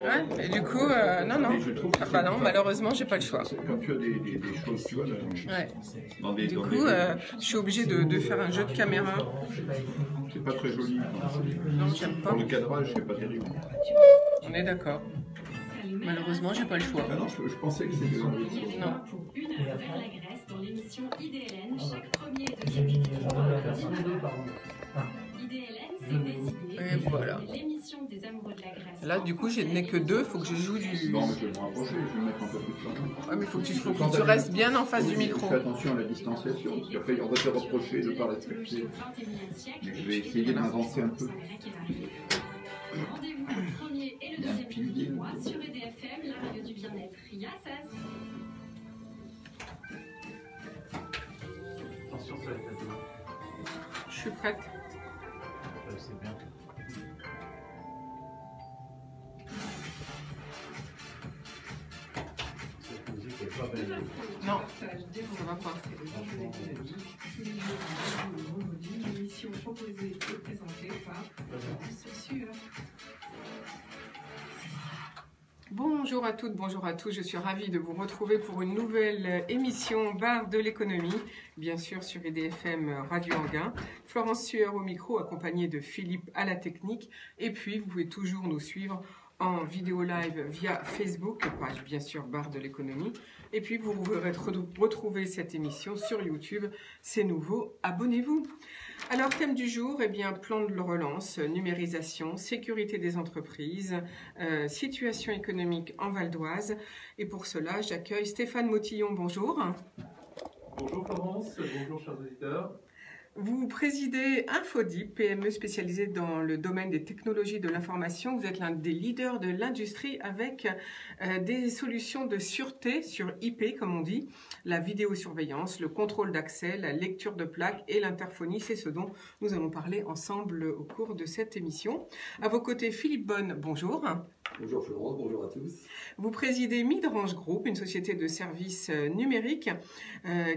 Ouais, et du coup, non. Ah bah non, malheureusement, j'ai pas le choix. Quand tu as des choses, tu vois, Ouais. Du dans coup, je suis obligée de faire un jeu de caméra. c'est pas très joli. Non, j'aime pas. Pour le cadrage, c'est pas terrible. On est d'accord. Malheureusement, j'ai pas le choix. Ah non, je pensais que c'était Non. Une heure vers la Grèce dans l'émission IDLN chaque premier et deuxième jeudi du mois. IDLN, c'est des idées. Et voilà. L'émission des amoureux de la Grèce. Là, du coup, je n'ai que deux, faut que je joue du... Non, mais je vais me rapprocher, je vais mettre un peu plus de temps. Ouais, mais faut que tu restes bien en face du micro. Fais attention à la distanciation, parce qu'après, on va te reprocher de ne pas respecter. Mais je vais essayer d'avancer un peu. Rendez-vous le premier et le deuxième jeudi du mois sur EDFM, la radio du bien-être. Yassas. Attention sur les têtes. Je suis prête. C'est bien. Cette musique est pas belle. Non, ça va pas. Une émission proposée et présentée par Saussure. Bonjour à toutes, bonjour à tous. Je suis ravie de vous retrouver pour une nouvelle émission Bar de l'économie, bien sûr sur EDFM Radio Anguin. Florence Sueur au micro, accompagnée de Philippe à la technique. Et puis, vous pouvez toujours nous suivre en vidéo live via Facebook, page bien sûr Bar de l'économie. Et puis, vous pourrez retrouver cette émission sur YouTube. C'est nouveau, abonnez-vous. Alors, thème du jour, eh bien, plan de relance, numérisation, sécurité des entreprises, situation économique en Val d'Oise. Et pour cela, j'accueille Stéphane Motillon. Bonjour. Bonjour Florence, bonjour chers auditeurs. Vous présidez Infodip, PME spécialisée dans le domaine des technologies de l'information. Vous êtes l'un des leaders de l'industrie avec des solutions de sûreté sur IP, comme on dit, la vidéosurveillance, le contrôle d'accès, la lecture de plaques et l'interphonie. C'est ce dont nous allons parler ensemble au cours de cette émission. À vos côtés, Philippe Bonne, bonjour. Bonjour Florence, bonjour à tous. Vous présidez Midrange Group, une société de services numériques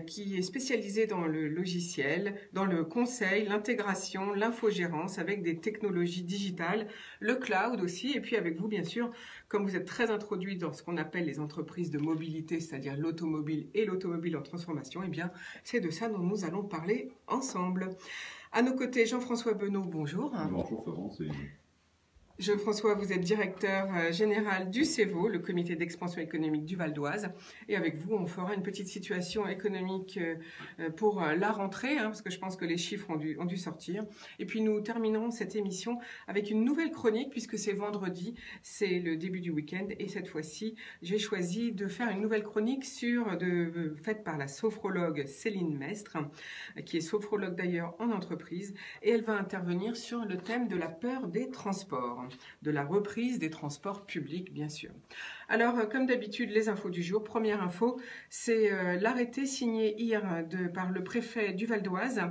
qui est spécialisée dans le logiciel, dans le conseil, l'intégration, l'infogérance avec des technologies digitales, le cloud aussi, et puis avec vous bien sûr, comme vous êtes très introduit dans ce qu'on appelle les entreprises de mobilité, c'est-à-dire l'automobile et l'automobile en transformation, eh bien c'est de ça dont nous allons parler ensemble. À nos côtés, Jean-François Benot, bonjour. Bonjour Florence. Jean-François, vous êtes directeur général du CEVO, le comité d'expansion économique du Val d'Oise. Et avec vous, on fera une petite situation économique pour la rentrée, parce que je pense que les chiffres ont dû sortir. Et puis nous terminerons cette émission avec une nouvelle chronique, puisque c'est vendredi, c'est le début du week-end. Et cette fois-ci, j'ai choisi de faire une nouvelle chronique faite par la sophrologue Céline Mestre, qui est sophrologue d'ailleurs en entreprise. Et elle va intervenir sur le thème de la peur des transports, de la reprise des transports publics, bien sûr. Alors, comme d'habitude, les infos du jour. Première info, c'est l'arrêté signé hier par le préfet du Val d'Oise.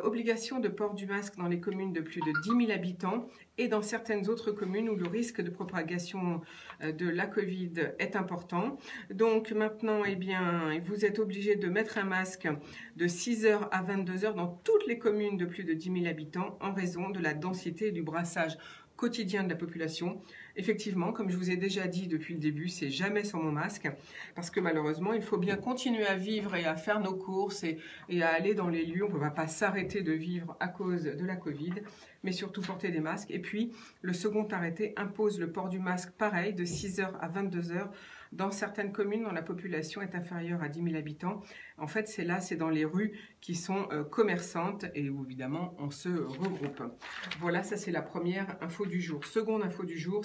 Obligation de port du masque dans les communes de plus de 10 000 habitants et dans certaines autres communes où le risque de propagation de la Covid est important. Donc maintenant, eh bien, vous êtes obligé de mettre un masque de 6h à 22h dans toutes les communes de plus de 10 000 habitants en raison de la densité et du brassage quotidien de la population. Effectivement, comme je vous ai déjà dit depuis le début, c'est jamais sans mon masque, parce que malheureusement, il faut bien continuer à vivre et à faire nos courses et à aller dans les lieux. On ne va pas s'arrêter de vivre à cause de la Covid, mais surtout porter des masques. Et puis, le second arrêté impose le port du masque pareil, de 6h à 22h, dans certaines communes dont la population est inférieure à 10 000 habitants. En fait, c'est dans les rues qui sont commerçantes et où, évidemment, on se regroupe. Voilà, ça c'est la première info du jour. Seconde info du jour,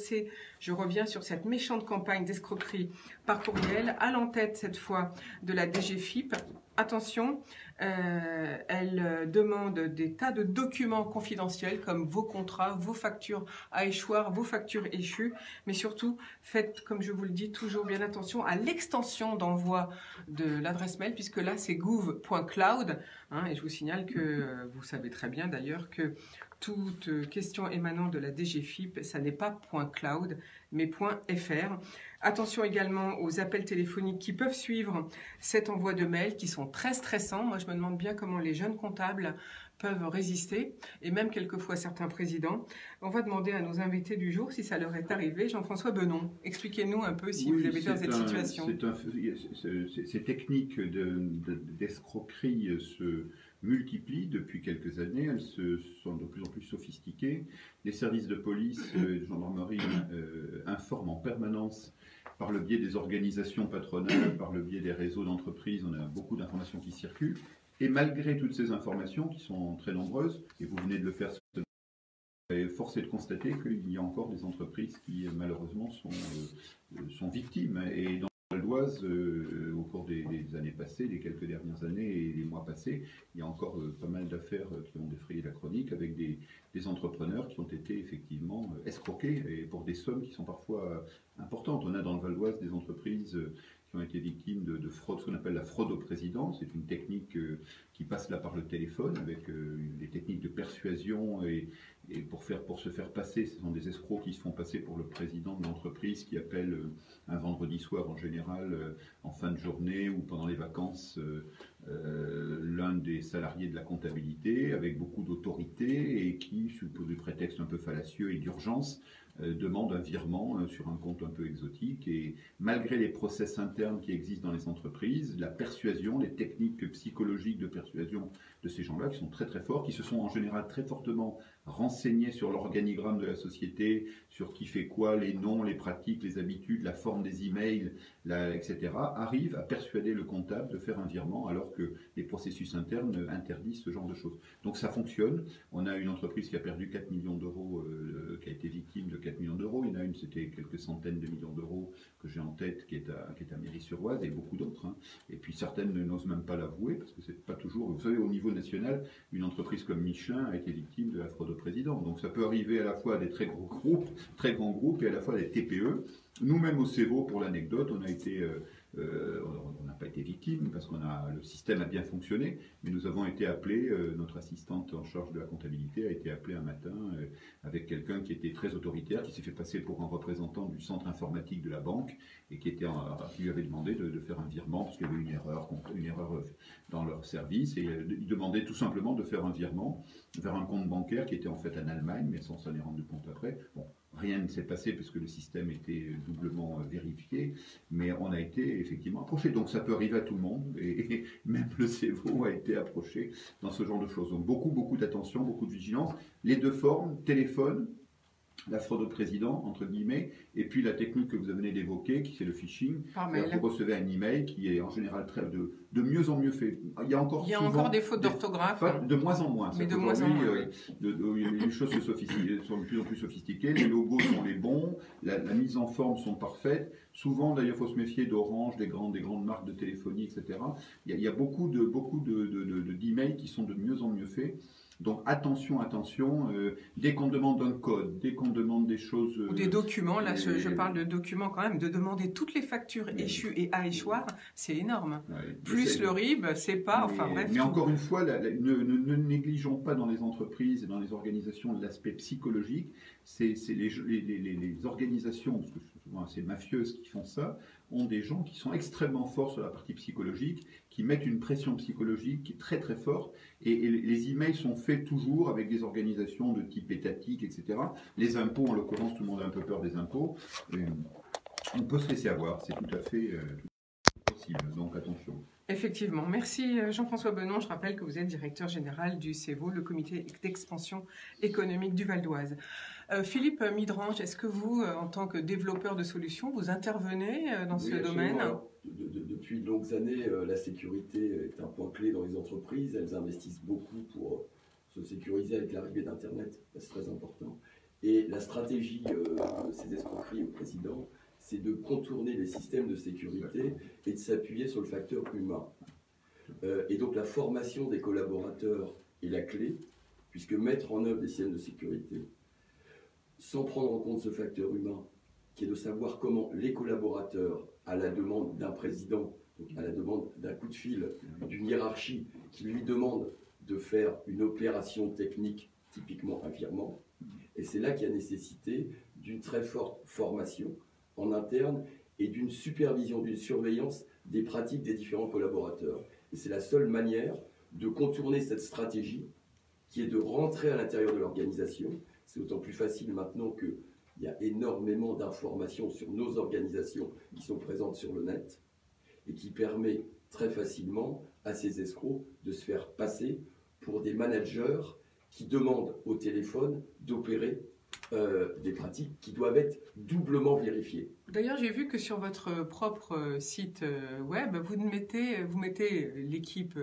je reviens sur cette méchante campagne d'escroquerie par courriel, à l'entête cette fois de la DGFiP. Attention, elle demande des tas de documents confidentiels comme vos contrats, vos factures à échoir, vos factures échues. Mais surtout, faites, comme je vous le dis, toujours bien attention à l'extension d'envoi de l'adresse mail, puisque là, c'est gouv.cloud. Et je vous signale que vous savez très bien d'ailleurs que toute question émanant de la DGFiP, ça n'est pas .cloud, mais .fr. Attention également aux appels téléphoniques qui peuvent suivre cet envoi de mails qui sont très stressants. Moi, je me demande bien comment les jeunes comptables peuvent résister, et même quelquefois certains présidents. On va demander à nos invités du jour si ça leur est arrivé. Jean-François Benon, expliquez-nous un peu si vous avez été dans cette situation. Ces techniques d'escroquerie se multiplient depuis quelques années, elles sont de plus en plus sophistiquées. Les services de police et de gendarmerie informent en permanence par le biais des organisations patronales, par le biais des réseaux d'entreprises. On a beaucoup d'informations qui circulent. Et malgré toutes ces informations, qui sont très nombreuses, et vous venez de le faire, force est de constater qu'il y a encore des entreprises qui, malheureusement, sont victimes. Et dans le Val d'Oise, au cours des années passées, des quelques dernières années et des mois passés, il y a encore pas mal d'affaires qui ont défrayé la chronique avec des entrepreneurs qui ont été effectivement escroqués et pour des sommes qui sont parfois importantes. On a dans le Val d'Oise des entreprises qui ont été victimes de fraude, ce qu'on appelle la fraude au président. C'est une technique qui passe là par le téléphone avec des techniques de persuasion et pour se faire passer, ce sont des escrocs qui se font passer pour le président de l'entreprise qui appelle un vendredi soir en général, en fin de journée ou pendant les vacances, l'un des salariés de la comptabilité avec beaucoup d'autorité et qui, sous des prétextes un peu fallacieux et d'urgence, demande un virement sur un compte un peu exotique. Et malgré les process internes qui existent dans les entreprises, la persuasion, les techniques psychologiques de persuasion de ces gens-là qui sont très très forts, qui se sont en général très fortement renseignés sur l'organigramme de la société, sur qui fait quoi, les noms, les pratiques, les habitudes, la forme des emails, etc., arrivent à persuader le comptable de faire un virement alors que les processus internes interdisent ce genre de choses. Donc ça fonctionne. On a une entreprise qui a perdu 4 millions d'euros, qui a été victime de 4 millions d'euros. Il y en a une, c'était quelques centaines de millions d'euros que j'ai en tête, qui est à Méry-sur-Oise, et beaucoup d'autres. Hein. Et puis certaines n'osent même pas l'avouer, parce que c'est pas toujours... Vous savez, au niveau national, une entreprise comme Michelin a été victime de la fraude au président. Donc ça peut arriver à la fois à des très gros groupes, très grands groupes, et à la fois à des TPE. Nous-mêmes au CEVO, pour l'anecdote, on a été... on n'a pas été victime parce que le système a bien fonctionné, mais nous avons été appelés, notre assistante en charge de la comptabilité a été appelée un matin avec quelqu'un qui était très autoritaire, qui s'est fait passer pour un représentant du centre informatique de la banque et qui lui avait demandé de faire un virement parce qu'il y avait une erreur dans leur service, et il demandait tout simplement de faire un virement vers un compte bancaire qui était en fait en Allemagne, mais sans s'en est rendu compte après. Bon, rien ne s'est passé parce que le système était doublement vérifié, mais on a été effectivement approché. Donc ça peut arriver à tout le monde, et même le CEVO a été approché dans ce genre de choses. Donc beaucoup d'attention, beaucoup de vigilance. Les deux formes, téléphone, la fraude au président, entre guillemets, et puis la technique que vous venez d'évoquer, qui c'est le phishing. Vous recevez un email qui est en général de mieux en mieux fait. Il y a encore des fautes d'orthographe. De moins en moins. Mais de moins en moins. Les choses sont de plus en plus sophistiquées, les logos sont les bons, la mise en forme sont parfaites. Souvent, d'ailleurs, il faut se méfier d'Orange, des grandes marques de téléphonie, etc. Il y a beaucoup d'emails qui sont de mieux en mieux faits. Donc attention, dès qu'on demande un code, dès qu'on demande des choses... Ou des documents, là je parle de documents quand même, de demander toutes les factures échues et à échoir, c'est énorme. Ouais, plus le RIB, c'est pas, bref. Mais encore une fois, ne négligeons pas dans les entreprises et dans les organisations l'aspect psychologique. C'est les organisations, parce que souvent c'est mafieuses qui font ça, ont des gens qui sont extrêmement forts sur la partie psychologique, qui mettent une pression psychologique qui est très très forte, et les emails sont faits toujours avec des organisations de type étatique, etc. Les impôts, en l'occurrence, tout le monde a un peu peur des impôts. On peut se laisser avoir, c'est tout à fait possible, donc attention. Effectivement. Merci Jean-François Benon. Je rappelle que vous êtes directeur général du CEVO, le comité d'expansion économique du Val d'Oise. Philippe Midrange, est-ce que vous, en tant que développeur de solutions, vous intervenez dans ce domaine ? Depuis de longues années, la sécurité est un point clé dans les entreprises. Elles investissent beaucoup pour se sécuriser avec l'arrivée d'Internet. C'est très important. Et la stratégie de ces escroqueries au président, c'est de contourner les systèmes de sécurité et de s'appuyer sur le facteur humain. Et donc la formation des collaborateurs est la clé, puisque mettre en œuvre des systèmes de sécurité, sans prendre en compte ce facteur humain, qui est de savoir comment les collaborateurs, à la demande d'un président, donc à la demande d'un coup de fil, d'une hiérarchie qui lui demande de faire une opération technique, typiquement un virement, et c'est là qu'il y a nécessité d'une très forte formation en interne et d'une supervision, d'une surveillance des pratiques des différents collaborateurs. Et c'est la seule manière de contourner cette stratégie qui est de rentrer à l'intérieur de l'organisation. C'est d'autant plus facile maintenant qu'il y a énormément d'informations sur nos organisations qui sont présentes sur le net et qui permet très facilement à ces escrocs de se faire passer pour des managers qui demandent au téléphone d'opérer des pratiques qui doivent être doublement vérifiées. D'ailleurs, j'ai vu que sur votre propre site web, vous mettez l'équipe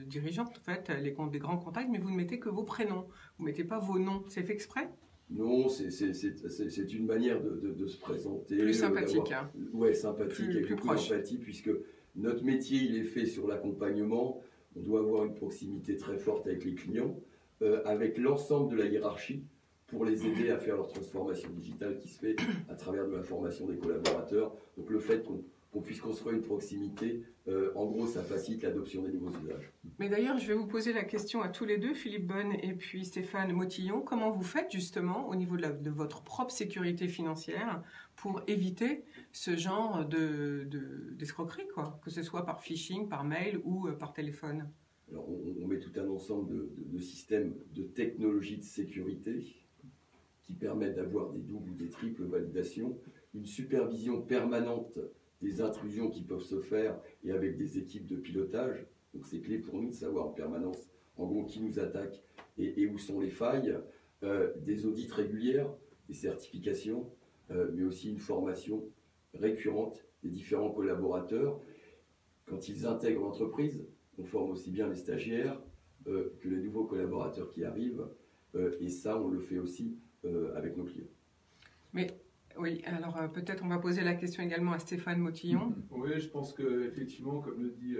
dirigeante, en fait, des grands contacts, mais vous ne mettez que vos prénoms. Vous ne mettez pas vos noms. C'est fait exprès? Non, c'est une manière de se présenter. Plus sympathique. Ouais, sympathique, avec plus beaucoup proche. d'empathie, puisque notre métier, il est fait sur l'accompagnement. On doit avoir une proximité très forte avec les clients, avec l'ensemble de la hiérarchie, pour les aider à faire leur transformation digitale qui se fait à travers de la formation des collaborateurs. Donc le fait qu'on puisse construire une proximité, en gros, ça facilite l'adoption des nouveaux usages. Mais d'ailleurs, je vais vous poser la question à tous les deux, Philippe Bonne et puis Stéphane Motillon. Comment vous faites justement, au niveau de votre propre sécurité financière, pour éviter ce genre d'escroquerie, quoi, que ce soit par phishing, par mail ou par téléphone? Alors, on met tout un ensemble de systèmes de technologies de sécurité qui permettent d'avoir des doubles ou des triples validations, une supervision permanente des intrusions qui peuvent se faire et avec des équipes de pilotage. Donc c'est clé pour nous de savoir en permanence, en gros, qui nous attaque et où sont les failles, des audits régulières, des certifications, mais aussi une formation récurrente des différents collaborateurs. Quand ils intègrent l'entreprise, on forme aussi bien les stagiaires que les nouveaux collaborateurs qui arrivent, et ça, on le fait aussi avec nos clients. Mais oui, alors peut-être on va poser la question également à Stéphane Motillon. Oui, je pense qu'effectivement, comme le dit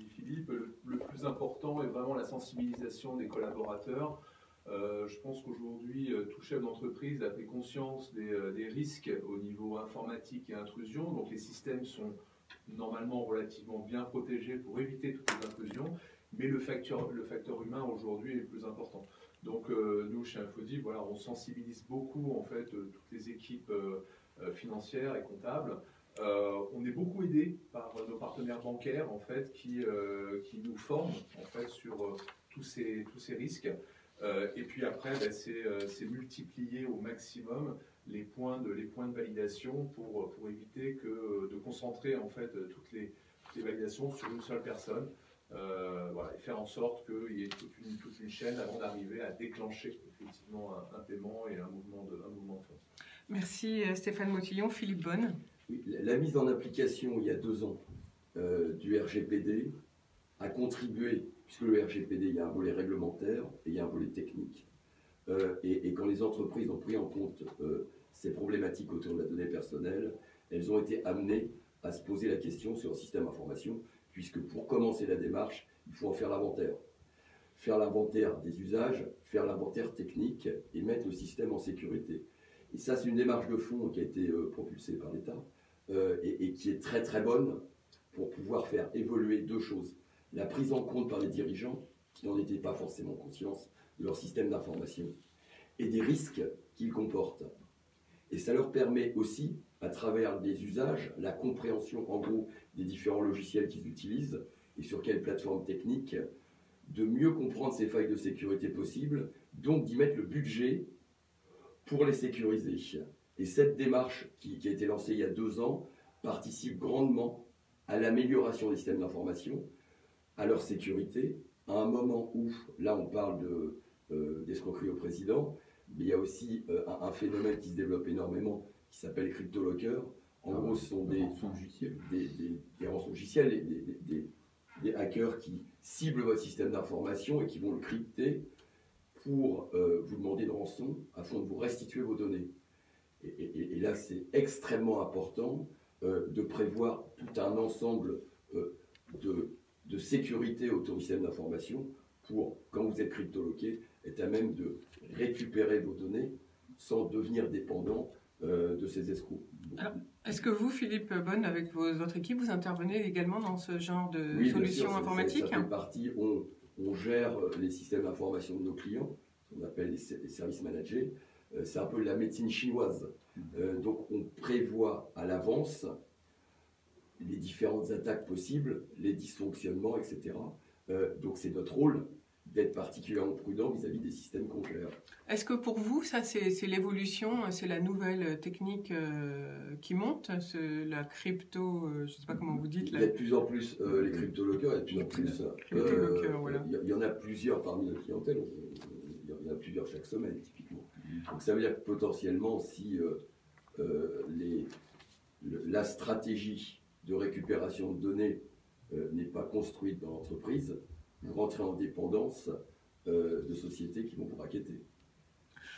Philippe, le plus important est vraiment la sensibilisation des collaborateurs. Je pense qu'aujourd'hui, tout chef d'entreprise a pris conscience des risques au niveau informatique et intrusion. Donc les systèmes sont normalement relativement bien protégés pour éviter toutes les intrusions, mais le facteur humain aujourd'hui est le plus important. Donc nous, chez Infodip, voilà, on sensibilise beaucoup en fait toutes les équipes financières et comptables. On est beaucoup aidé par nos partenaires bancaires en fait qui nous forment en fait sur tous ces risques. Et puis après, c'est multiplier au maximum les points de validation pour éviter de concentrer en fait toutes les validations sur une seule personne. Voilà, et faire en sorte qu'il y ait toute une chaîne avant d'arriver à déclencher effectivement un paiement et un mouvement de fonds. Merci Stéphane Motillon. Philippe Bonne. Oui, la mise en application il y a 2 ans du RGPD a contribué, puisque le RGPD, il y a un volet réglementaire et il y a un volet technique. Et quand les entreprises ont pris en compte ces problématiques autour de la donnée personnelle, elles ont été amenées à se poser la question sur un système d'information, puisque pour commencer la démarche, il faut en faire l'inventaire. Faire l'inventaire des usages, faire l'inventaire technique et mettre le système en sécurité. Et ça, c'est une démarche de fond qui a été propulsée par l'État et qui est très très bonne pour pouvoir faire évoluer 2 choses. La prise en compte par les dirigeants, qui n'en étaient pas forcément conscients de leur système d'information, et des risques qu'ils comportent. Et ça leur permet aussi, à travers des usages, la compréhension en gros des différents logiciels qu'ils utilisent et sur quelle plateforme technique, de mieux comprendre ces failles de sécurité possibles, donc d'y mettre le budget pour les sécuriser. Et cette démarche qui a été lancée il y a 2 ans participe grandement à l'amélioration des systèmes d'information, à leur sécurité, à un moment où, là on parle d'escroquerie au président, mais il y a aussi un phénomène qui se développe énormément qui s'appelle CryptoLocker. En gros, ce sont des rançongiciels, des hackers qui ciblent votre système d'information et qui vont le crypter pour vous demander une rançon afin de vous restituer vos données. Et là, c'est extrêmement important de prévoir tout un ensemble de sécurité autour du système d'information pour, quand vous êtes cryptoloqué, être à même de récupérer vos données sans devenir dépendant de ces escrocs. Alors, est-ce que vous, Philippe Bonne, avec vos autres équipes, vous intervenez également dans ce genre de solutions informatiques? Ça fait partie, on gère les systèmes d'information de nos clients, on appelle les services managés. C'est un peu la médecine chinoise. Donc on prévoit à l'avance les différentes attaques possibles, les dysfonctionnements, etc. Donc c'est notre rôle d'être particulièrement prudent vis-à-vis des systèmes qu'on gère. Est-ce que pour vous, ça, c'est l'évolution, c'est la nouvelle technique qui monte, la crypto, je ne sais pas comment vous dites. Il y a de plus en plus les crypto-lockers, il y a de plus en plus. Crypto-lockers, voilà. Il y en a plusieurs parmi notre clientèle, il y en a plusieurs chaque semaine, typiquement. Donc ça veut dire que potentiellement, si la stratégie de récupération de données n'est pas construite dans l'entreprise, vous rentrez en dépendance de sociétés qui vont vous racketter.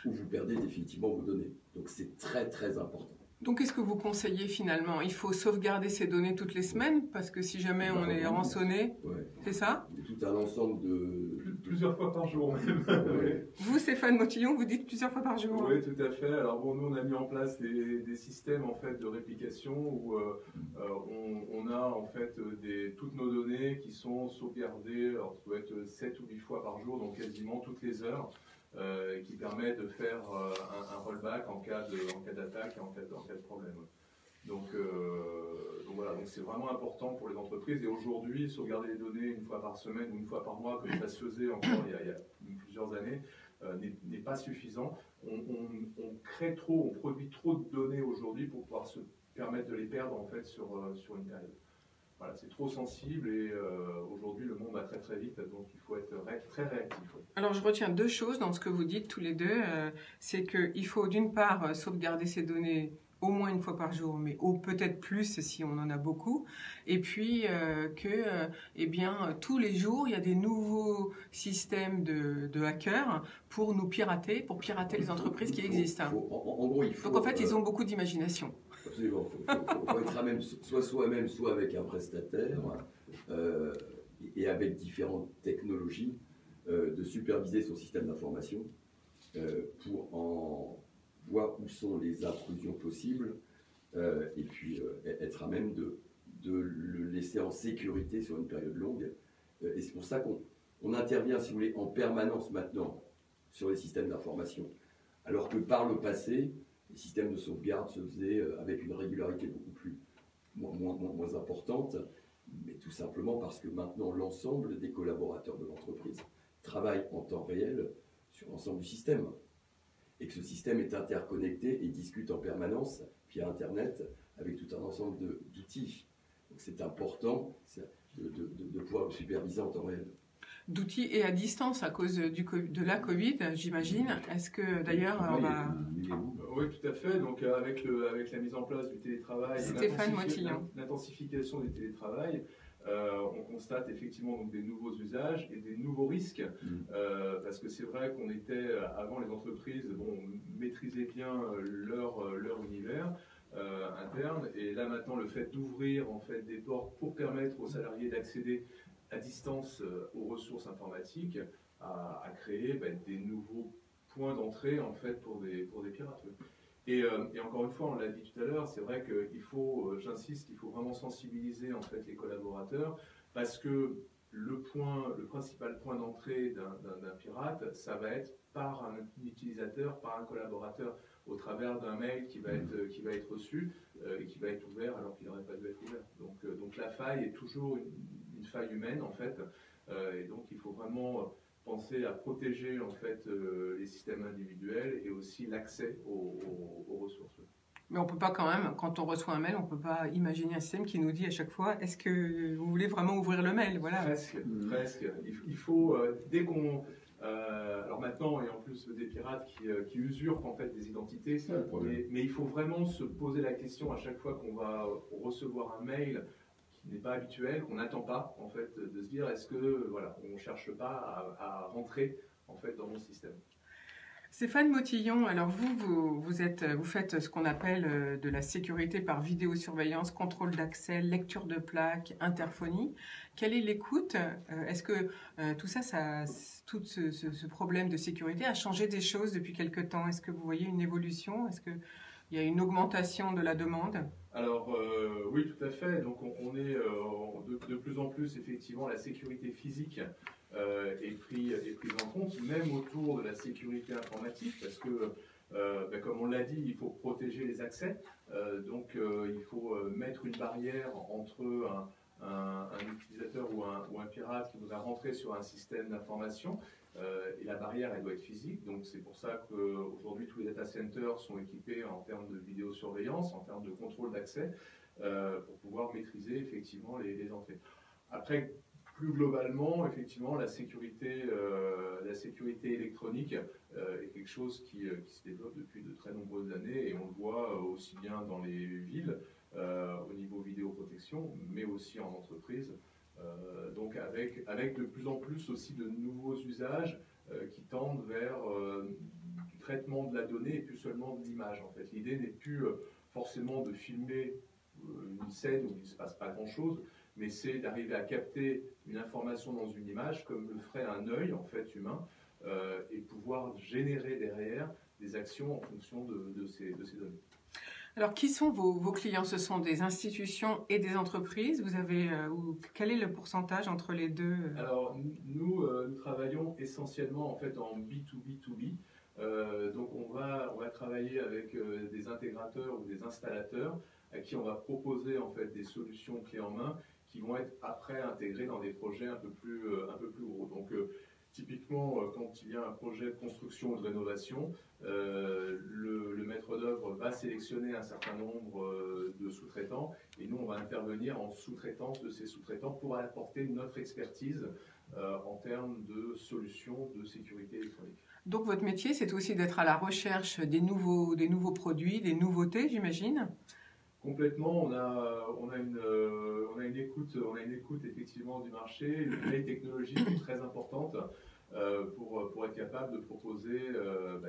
Ou vous perdez définitivement vos données. Donc c'est très très important. Donc qu'est-ce que vous conseillez finalement? Il faut sauvegarder ces données toutes les semaines parce que si jamais on est rançonné, c'est ça? Il y a tout un ensemble de... Plusieurs fois par jour même. Vous, Stéphane Motillon, vous dites plusieurs fois par jour? Oui, tout à fait. Alors bon, nous on a mis en place des systèmes en fait de réplication où on a en fait toutes nos données qui sont sauvegardées. Alors ça doit être 7 ou 8 fois par jour, donc quasiment toutes les heures. Qui permet de faire un rollback en cas d'attaque et en cas de problème. Donc voilà, donc c'est vraiment important pour les entreprises. Et aujourd'hui, sauvegarder les données une fois par semaine ou une fois par mois, comme ça se faisait encore il y a plusieurs années, n'est pas suffisant. On crée trop, on produit trop de données aujourd'hui pour pouvoir se permettre de les perdre en fait sur une période. Voilà, c'est trop sensible et aujourd'hui le monde va très très vite, donc il faut être très réactif. Alors je retiens deux choses dans ce que vous dites tous les deux. C'est qu'il faut d'une part sauvegarder ces données au moins une fois par jour, mais peut-être plus si on en a beaucoup. Et puis eh bien, tous les jours, il y a des nouveaux systèmes de hackers pour nous pirater, pour pirater les entreprises qui existent. En gros, il faut, donc en fait, ils ont beaucoup d'imagination. Absolument. Il faut être à même, soit soi-même, soit avec un prestataire, et avec différentes technologies, de superviser son système d'information pour en voir où sont les intrusions possibles et puis être à même de le laisser en sécurité sur une période longue. Et c'est pour ça qu'on intervient, si vous voulez, en permanence maintenant sur les systèmes d'information. Alors que par le passé, les systèmes de sauvegarde se faisaient avec une régularité beaucoup moins importante, mais tout simplement parce que maintenant l'ensemble des collaborateurs de l'entreprise travaillent en temps réel sur l'ensemble du système. Et que ce système est interconnecté et discute en permanence via Internet avec tout un ensemble d'outils. Donc c'est important de pouvoir le superviser en temps réel. D'outils et à distance à cause de la Covid, j'imagine. Est-ce que d'ailleurs on va... Oui, tout à fait. Donc avec la mise en place du télétravail, l'intensification du télétravail, on constate effectivement donc des nouveaux usages et des nouveaux risques, parce que c'est vrai qu'on était, avant les entreprises, maîtrisaient bien leur univers interne, et là maintenant le fait d'ouvrir en fait des portes pour permettre aux salariés d'accéder à distance aux ressources informatiques a créé des nouveaux points d'entrée en fait pour des pirates. Et encore une fois, on l'a dit tout à l'heure, c'est vrai qu'il faut, j'insiste, il faut vraiment sensibiliser en fait les collaborateurs, parce que le principal point d'entrée d'un pirate, ça va être par un utilisateur, par un collaborateur, au travers d'un mail qui va être reçu et qui va être ouvert alors qu'il n'aurait pas dû être ouvert. Donc la faille est toujours une faille humaine en fait, et donc il faut vraiment penser à protéger en fait les systèmes individuels et aussi l'accès aux ressources. Mais on peut pas quand même, quand on reçoit un mail, on peut pas imaginer un système qui nous dit à chaque fois, est-ce que vous voulez vraiment ouvrir le mail? Voilà. Presque. Il faut, dès qu'on... alors maintenant, et en plus des pirates qui usurpent en fait des identités, mais il faut vraiment se poser la question à chaque fois qu'on va recevoir un mail qui n'est pas habituel, qu'on n'attend pas, en fait, de se dire, est-ce que, voilà, on ne cherche pas à rentrer, en fait, dans mon système. Stéphane Motillon, alors vous faites ce qu'on appelle de la sécurité par vidéosurveillance, contrôle d'accès, lecture de plaques, interphonie. Quelle est l'écoute? Est-ce que tout ce problème de sécurité a changé des choses depuis quelque temps? Est-ce que vous voyez une évolution? Est-ce qu'il y a une augmentation de la demande? Alors oui, tout à fait. Donc on est de plus en plus, effectivement, la sécurité physique est prise en compte, même autour de la sécurité informatique, parce que, comme on l'a dit, il faut protéger les accès. Donc il faut mettre une barrière entre un utilisateur ou un pirate qui voudrait rentrer sur un système d'information, et la barrière, elle doit être physique. Donc c'est pour ça qu'aujourd'hui, tous les data centers sont équipés en termes de vidéosurveillance, en termes de contrôle d'accès, pour pouvoir maîtriser effectivement les entrées. Après, plus globalement, effectivement, la sécurité électronique est quelque chose qui se développe depuis de très nombreuses années, et on le voit aussi bien dans les villes, au niveau vidéoprotection, mais aussi en entreprise. Donc avec de plus en plus aussi de nouveaux usages qui tendent vers du traitement de la donnée et plus seulement de l'image. En fait, l'idée n'est plus forcément de filmer une scène où il ne se passe pas grand-chose, mais c'est d'arriver à capter une information dans une image comme le ferait un œil en fait humain, et pouvoir générer derrière des actions en fonction de ces données. Alors, qui sont vos clients? Ce sont des institutions et des entreprises. Vous avez, quel est le pourcentage entre les deux? Alors, nous travaillons essentiellement en fait en B2B2B. Donc, on va travailler avec des intégrateurs ou des installateurs à qui on va proposer en fait des solutions clés en main qui vont être après intégrées dans des projets un peu plus gros. Donc, typiquement, quand il y a un projet de construction ou de rénovation, le maître d'œuvre va sélectionner un certain nombre de sous-traitants, et nous, on va intervenir en sous-traitance de ces sous-traitants pour apporter notre expertise en termes de solutions de sécurité électronique. Donc votre métier, c'est aussi d'être à la recherche des nouveaux produits, des nouveautés, j'imagine? Complètement, on a une écoute effectivement du marché, une veille technologique très importante pour être capable de proposer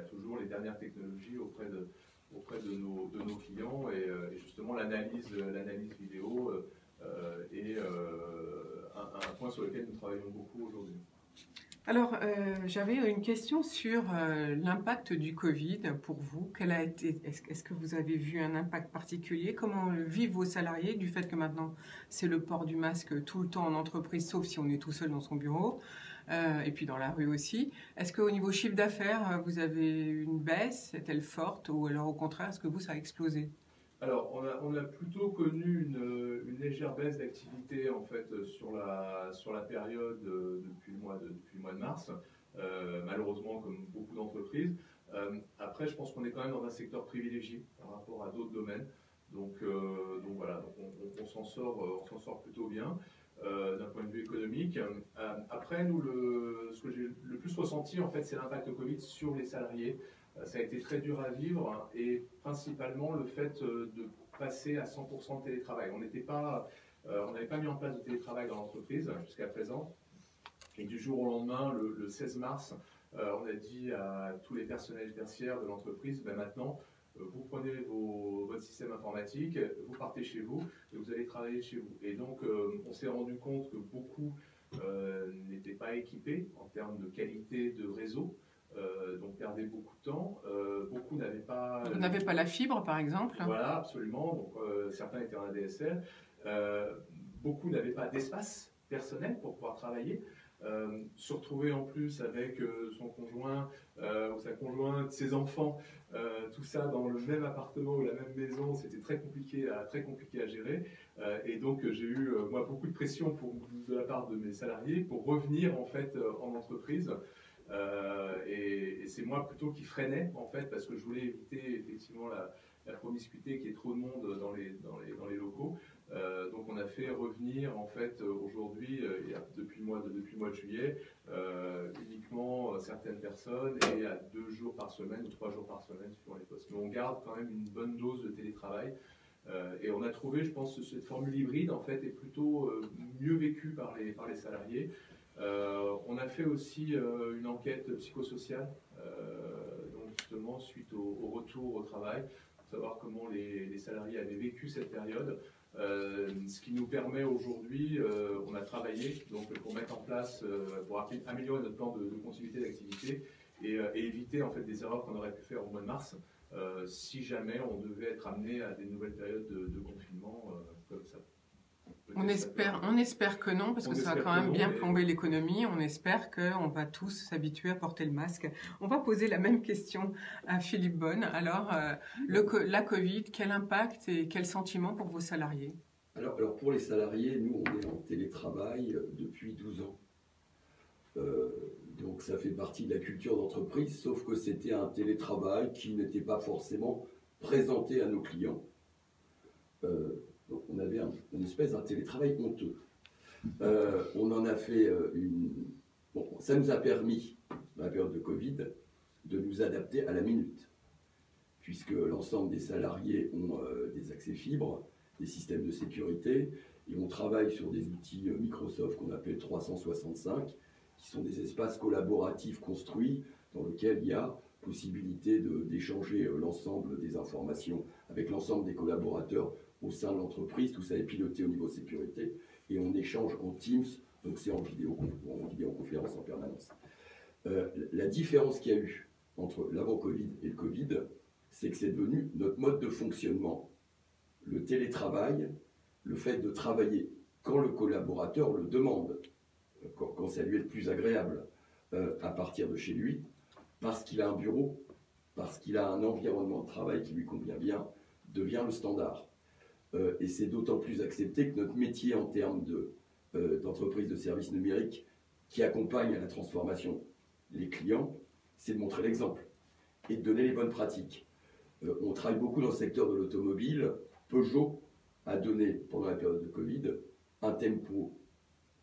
toujours les dernières technologies auprès de nos clients, et justement l'analyse vidéo est un point sur lequel nous travaillons beaucoup aujourd'hui. Alors, j'avais une question sur l'impact du Covid pour vous. Est-ce que vous avez vu un impact particulier? Comment vivent vos salariés du fait que maintenant c'est le port du masque tout le temps en entreprise, sauf si on est tout seul dans son bureau, et puis dans la rue aussi. Est-ce qu'au niveau chiffre d'affaires, vous avez une baisse? Est-elle forte, ou alors au contraire, est-ce que ça a explosé? Alors, on a plutôt connu une légère baisse d'activité en fait sur la période depuis le mois de mars, malheureusement comme beaucoup d'entreprises. Après, je pense qu'on est quand même dans un secteur privilégié par rapport à d'autres domaines. Donc voilà, on s'en sort plutôt bien d'un point de vue économique. Après, nous, ce que j'ai le plus ressenti en fait, c'est l'impact Covid sur les salariés. Ça a été très dur à vivre, et principalement le fait de passer à 100% de télétravail. On n'avait pas mis en place de télétravail dans l'entreprise jusqu'à présent. Et du jour au lendemain, le 16 mars, on a dit à tous les personnels tertiaires de l'entreprise, maintenant, vous prenez votre système informatique, vous partez chez vous et vous allez travailler chez vous. Et donc, on s'est rendu compte que beaucoup n'étaient pas équipés en termes de qualité de réseau. Donc perdaient beaucoup de temps, beaucoup n'avaient pas... Vous n'avez pas la fibre, par exemple? Voilà, absolument, donc certains étaient en ADSL, beaucoup n'avaient pas d'espace personnel pour pouvoir travailler, se retrouver en plus avec son conjoint ou sa conjointe, ses enfants, tout ça dans le même appartement ou la même maison, c'était très compliqué à gérer, et donc j'ai eu moi beaucoup de pression de la part de mes salariés pour revenir en fait en entreprise. Et c'est moi plutôt qui freinais en fait, parce que je voulais éviter effectivement la promiscuité, qu'il y ait trop de monde dans les locaux. Donc on a fait revenir en fait aujourd'hui, depuis le mois de juillet, uniquement certaines personnes, et à 2 jours par semaine ou 3 jours par semaine suivant les postes. Mais on garde quand même une bonne dose de télétravail. Et on a trouvé, je pense, que cette formule hybride en fait est plutôt mieux vécue par les salariés. On a fait aussi une enquête psychosociale, donc justement suite au retour au travail, pour savoir comment les salariés avaient vécu cette période. Ce qui nous permet aujourd'hui, on a travaillé donc, pour mettre en place, pour améliorer notre plan de continuité d'activité, et éviter en fait des erreurs qu'on aurait pu faire au mois de mars, si jamais on devait être amené à des nouvelles périodes de confinement comme ça. On espère que non, parce que ça va quand même bien plomber l'économie. On espère qu'on va tous s'habituer à porter le masque. On va poser la même question à Philippe Bonne. Alors, la Covid, quel impact et quel sentiment pour vos salariés? Alors pour les salariés, nous on est en télétravail depuis 12 ans. Donc ça fait partie de la culture d'entreprise, sauf que c'était un télétravail qui n'était pas forcément présenté à nos clients. Donc on avait une espèce d'un télétravail honteux. On en a fait Bon, ça nous a permis, dans la période de Covid, de nous adapter à la minute, puisque l'ensemble des salariés ont des accès fibres, des systèmes de sécurité, et on travaille sur des outils Microsoft qu'on appelle 365, qui sont des espaces collaboratifs construits dans lesquels il y a possibilité d'échanger l'ensemble des informations avec l'ensemble des collaborateurs au sein de l'entreprise. Tout ça est piloté au niveau sécurité et on échange en Teams, donc c'est en vidéoconférence en permanence. La différence qu'il y a eu entre l'avant-Covid et le Covid, c'est que c'est devenu notre mode de fonctionnement. Le télétravail, le fait de travailler quand le collaborateur le demande, quand ça lui est le plus agréable, à partir de chez lui, parce qu'il a un bureau, parce qu'il a un environnement de travail qui lui convient bien, devient le standard. Et c'est d'autant plus accepté que notre métier en termes d'entreprise de services numériques qui accompagne à la transformation les clients, c'est de montrer l'exemple et de donner les bonnes pratiques. On travaille beaucoup dans le secteur de l'automobile. Peugeot a donné, pendant la période de Covid, un tempo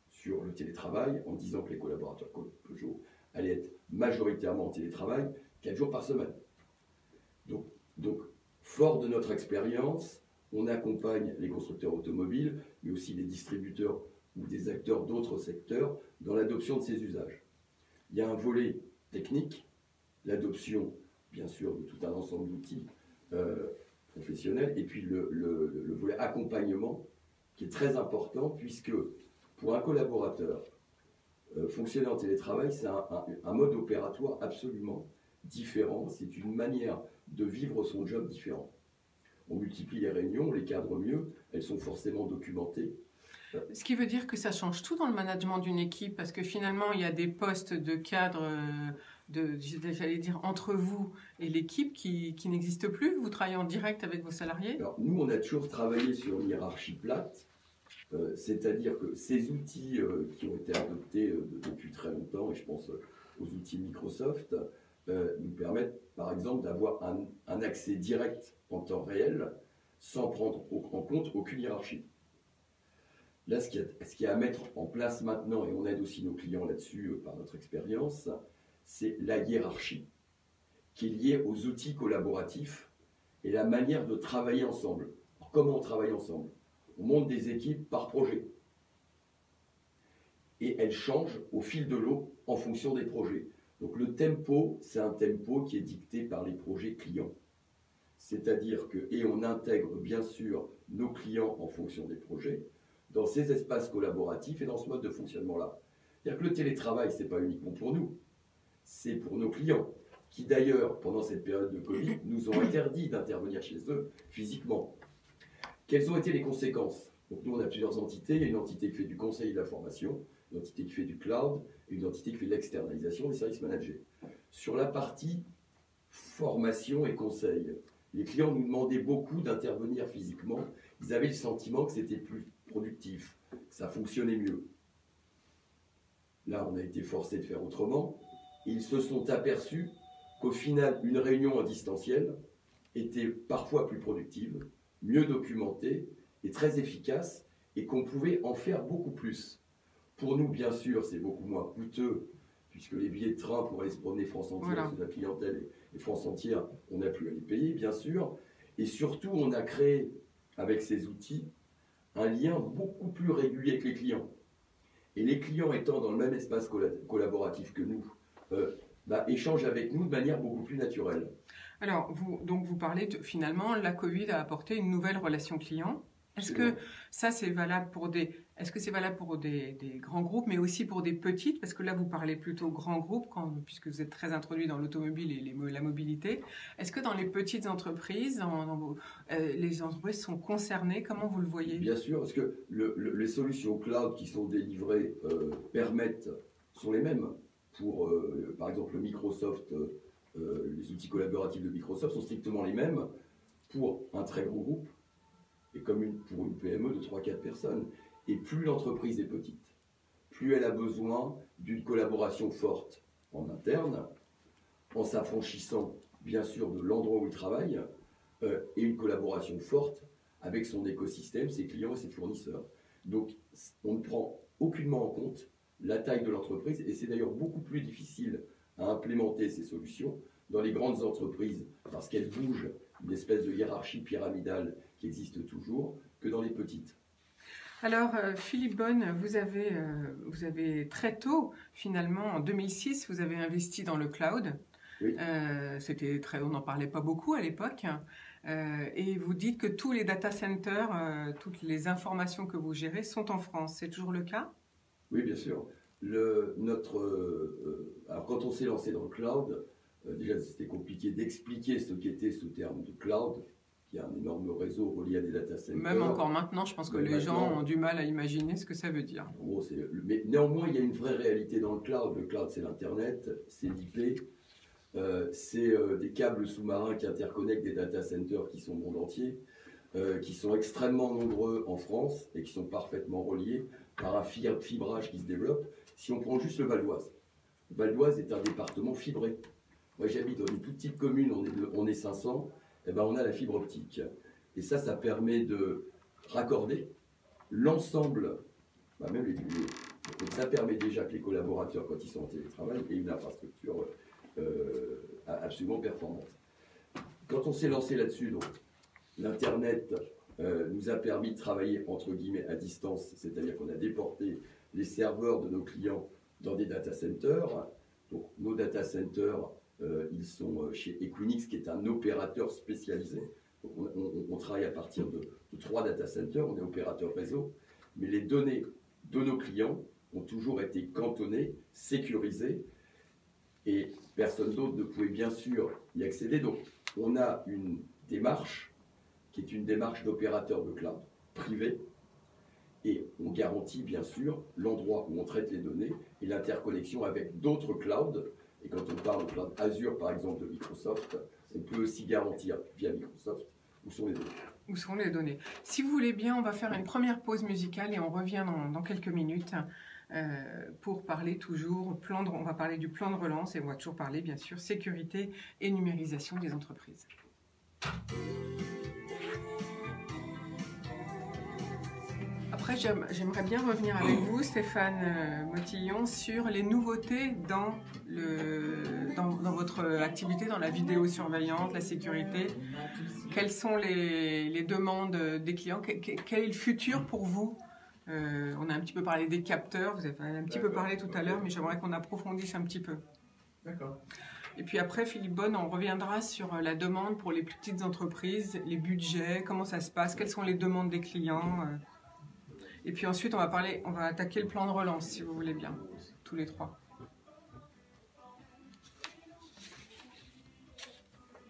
sur le télétravail en disant que les collaborateurs Peugeot allaient être majoritairement en télétravail 4 jours par semaine. Donc, fort de notre expérience, on accompagne les constructeurs automobiles, mais aussi les distributeurs ou des acteurs d'autres secteurs dans l'adoption de ces usages. Il y a un volet technique, l'adoption, bien sûr, de tout un ensemble d'outils professionnels, et puis le volet accompagnement, qui est très important, puisque pour un collaborateur, fonctionner en télétravail, c'est un mode opératoire absolument différent, c'est une manière de vivre son job différent. On multiplie les réunions, on les cadre mieux, elles sont forcément documentées. Ce qui veut dire que ça change tout dans le management d'une équipe, parce que finalement, il y a des postes de cadre, j'allais dire, entre vous et l'équipe qui n'existent plus. Vous travaillez en direct avec vos salariés? Alors, nous, on a toujours travaillé sur une hiérarchie plate, c'est-à-dire que ces outils qui ont été adoptés depuis très longtemps, et je pense aux outils Microsoft, nous permettent, par exemple, d'avoir un accès direct en temps réel, sans prendre en compte aucune hiérarchie. Là, ce qu'il y a à mettre en place maintenant, et on aide aussi nos clients là-dessus par notre expérience, c'est la hiérarchie, qui est liée aux outils collaboratifs et la manière de travailler ensemble. Alors, comment on travaille ensemble? On monte des équipes par projet. Et elles changent au fil de l'eau en fonction des projets. Donc le tempo, c'est un tempo qui est dicté par les projets clients. C'est-à-dire que, et on intègre bien sûr nos clients en fonction des projets, dans ces espaces collaboratifs et dans ce mode de fonctionnement-là. C'est-à-dire que le télétravail, ce n'est pas uniquement pour nous, c'est pour nos clients, qui d'ailleurs, pendant cette période de Covid, nous ont interdit d'intervenir chez eux physiquement. Quelles ont été les conséquences? Donc nous, on a plusieurs entités. Il y a une entité qui fait du conseil et de la formation, une entité qui fait du cloud, et une entité qui fait de l'externalisation des services managés. Sur la partie formation et conseil, les clients nous demandaient beaucoup d'intervenir physiquement. Ils avaient le sentiment que c'était plus productif, que ça fonctionnait mieux. Là, on a été forcé de faire autrement. Ils se sont aperçus qu'au final, une réunion en distanciel était parfois plus productive, mieux documentée et très efficace, et qu'on pouvait en faire beaucoup plus. Pour nous, bien sûr, c'est beaucoup moins coûteux, puisque les billets de train pour aller se promener France entière, voilà, c'est de la clientèle, et France entière, on n'a plus à les payer, bien sûr. Et surtout, on a créé, avec ces outils, un lien beaucoup plus régulier avec les clients. Et les clients étant dans le même espace collaboratif que nous, échangent avec nous de manière beaucoup plus naturelle. Alors, vous parlez finalement, la Covid a apporté une nouvelle relation client. Est-ce que ça, c'est valable pour des grands groupes, mais aussi pour des petites? Parce que là, vous parlez plutôt grands groupes, puisque vous êtes très introduit dans l'automobile et la mobilité. Est-ce que dans les petites entreprises, les entreprises sont concernées? Comment vous le voyez? Bien sûr, parce que les solutions cloud qui sont délivrées sont les mêmes. Pour, par exemple, le Microsoft, les outils collaboratifs de Microsoft sont strictement les mêmes pour un très gros groupe est comme pour une PME de 3-4 personnes. Et plus l'entreprise est petite, plus elle a besoin d'une collaboration forte en interne, en s'affranchissant bien sûr de l'endroit où il travaille, et une collaboration forte avec son écosystème, ses clients et ses fournisseurs. Donc on ne prend aucunement en compte la taille de l'entreprise, et c'est d'ailleurs beaucoup plus difficile à implémenter ces solutions dans les grandes entreprises, parce qu'elles bougent une espèce de hiérarchie pyramidale qui existe toujours, que dans les petites. Alors, Philippe Bonne, vous avez très tôt, finalement, en 2006, vous avez investi dans le cloud. Oui. On n'en parlait pas beaucoup à l'époque. Et vous dites que tous les data centers, toutes les informations que vous gérez sont en France. C'est toujours le cas? Oui, bien sûr. Alors, quand on s'est lancé dans le cloud, déjà c'était compliqué d'expliquer ce qu'était ce terme de cloud, qui est un énorme réseau relié à des data centers. Même encore maintenant, je pense que les gens ont du mal à imaginer ce que ça veut dire. En gros, mais néanmoins, il y a une vraie réalité dans le cloud. Le cloud, c'est l'Internet, c'est l'IP, c'est des câbles sous-marins qui interconnectent des data centers qui sont au monde entier, qui sont extrêmement nombreux en France et qui sont parfaitement reliés par un fibrage qui se développe. Si on prend juste le Val d'Oise, le Val d'Oise est un département fibré. Moi, j'habite dans une toute petite commune, on est 500, et ben on a la fibre optique. Et ça permet de raccorder l'ensemble, même les bureaux. Donc ça permet déjà que les collaborateurs, quand ils sont en télétravail, aient une infrastructure absolument performante. Quand on s'est lancé là-dessus, donc l'Internet nous a permis de travailler entre guillemets à distance, c'est-à-dire qu'on a déporté les serveurs de nos clients dans des data centers. Donc nos data centers, ils sont chez Equinix, qui est un opérateur spécialisé. Donc, on travaille à partir de 3 data centers, on est opérateur réseau, mais les données de nos clients ont toujours été cantonnées, sécurisées, et personne d'autre ne pouvait bien sûr y accéder. Donc on a une démarche qui est une démarche d'opérateur de cloud privé, et on garantit bien sûr l'endroit où on traite les données et l'interconnexion avec d'autres clouds. Et quand on parle de cloud Azure, par exemple, de Microsoft, on peut aussi garantir via Microsoft où sont les données. Où sont les données? Si vous voulez bien, on va faire une première pause musicale et on revient dans quelques minutes pour parler toujours, on va parler du plan de relance et on va toujours parler, bien sûr, sécurité et numérisation des entreprises. Après, j'aimerais bien revenir avec vous, Stéphane Motillon, sur les nouveautés dans votre activité, dans la vidéosurveillance, la sécurité. Quelles sont les demandes des clients? Quel est le futur pour vous? On a un petit peu parlé des capteurs, vous avez un petit peu parlé tout à l'heure, mais j'aimerais qu'on approfondisse un petit peu. D'accord. Et puis après, Philippe Bonne, on reviendra sur la demande pour les plus petites entreprises, les budgets, comment ça se passe, quelles sont les demandes des clients. Et puis ensuite, on va attaquer le plan de relance, si vous voulez bien, tous les trois.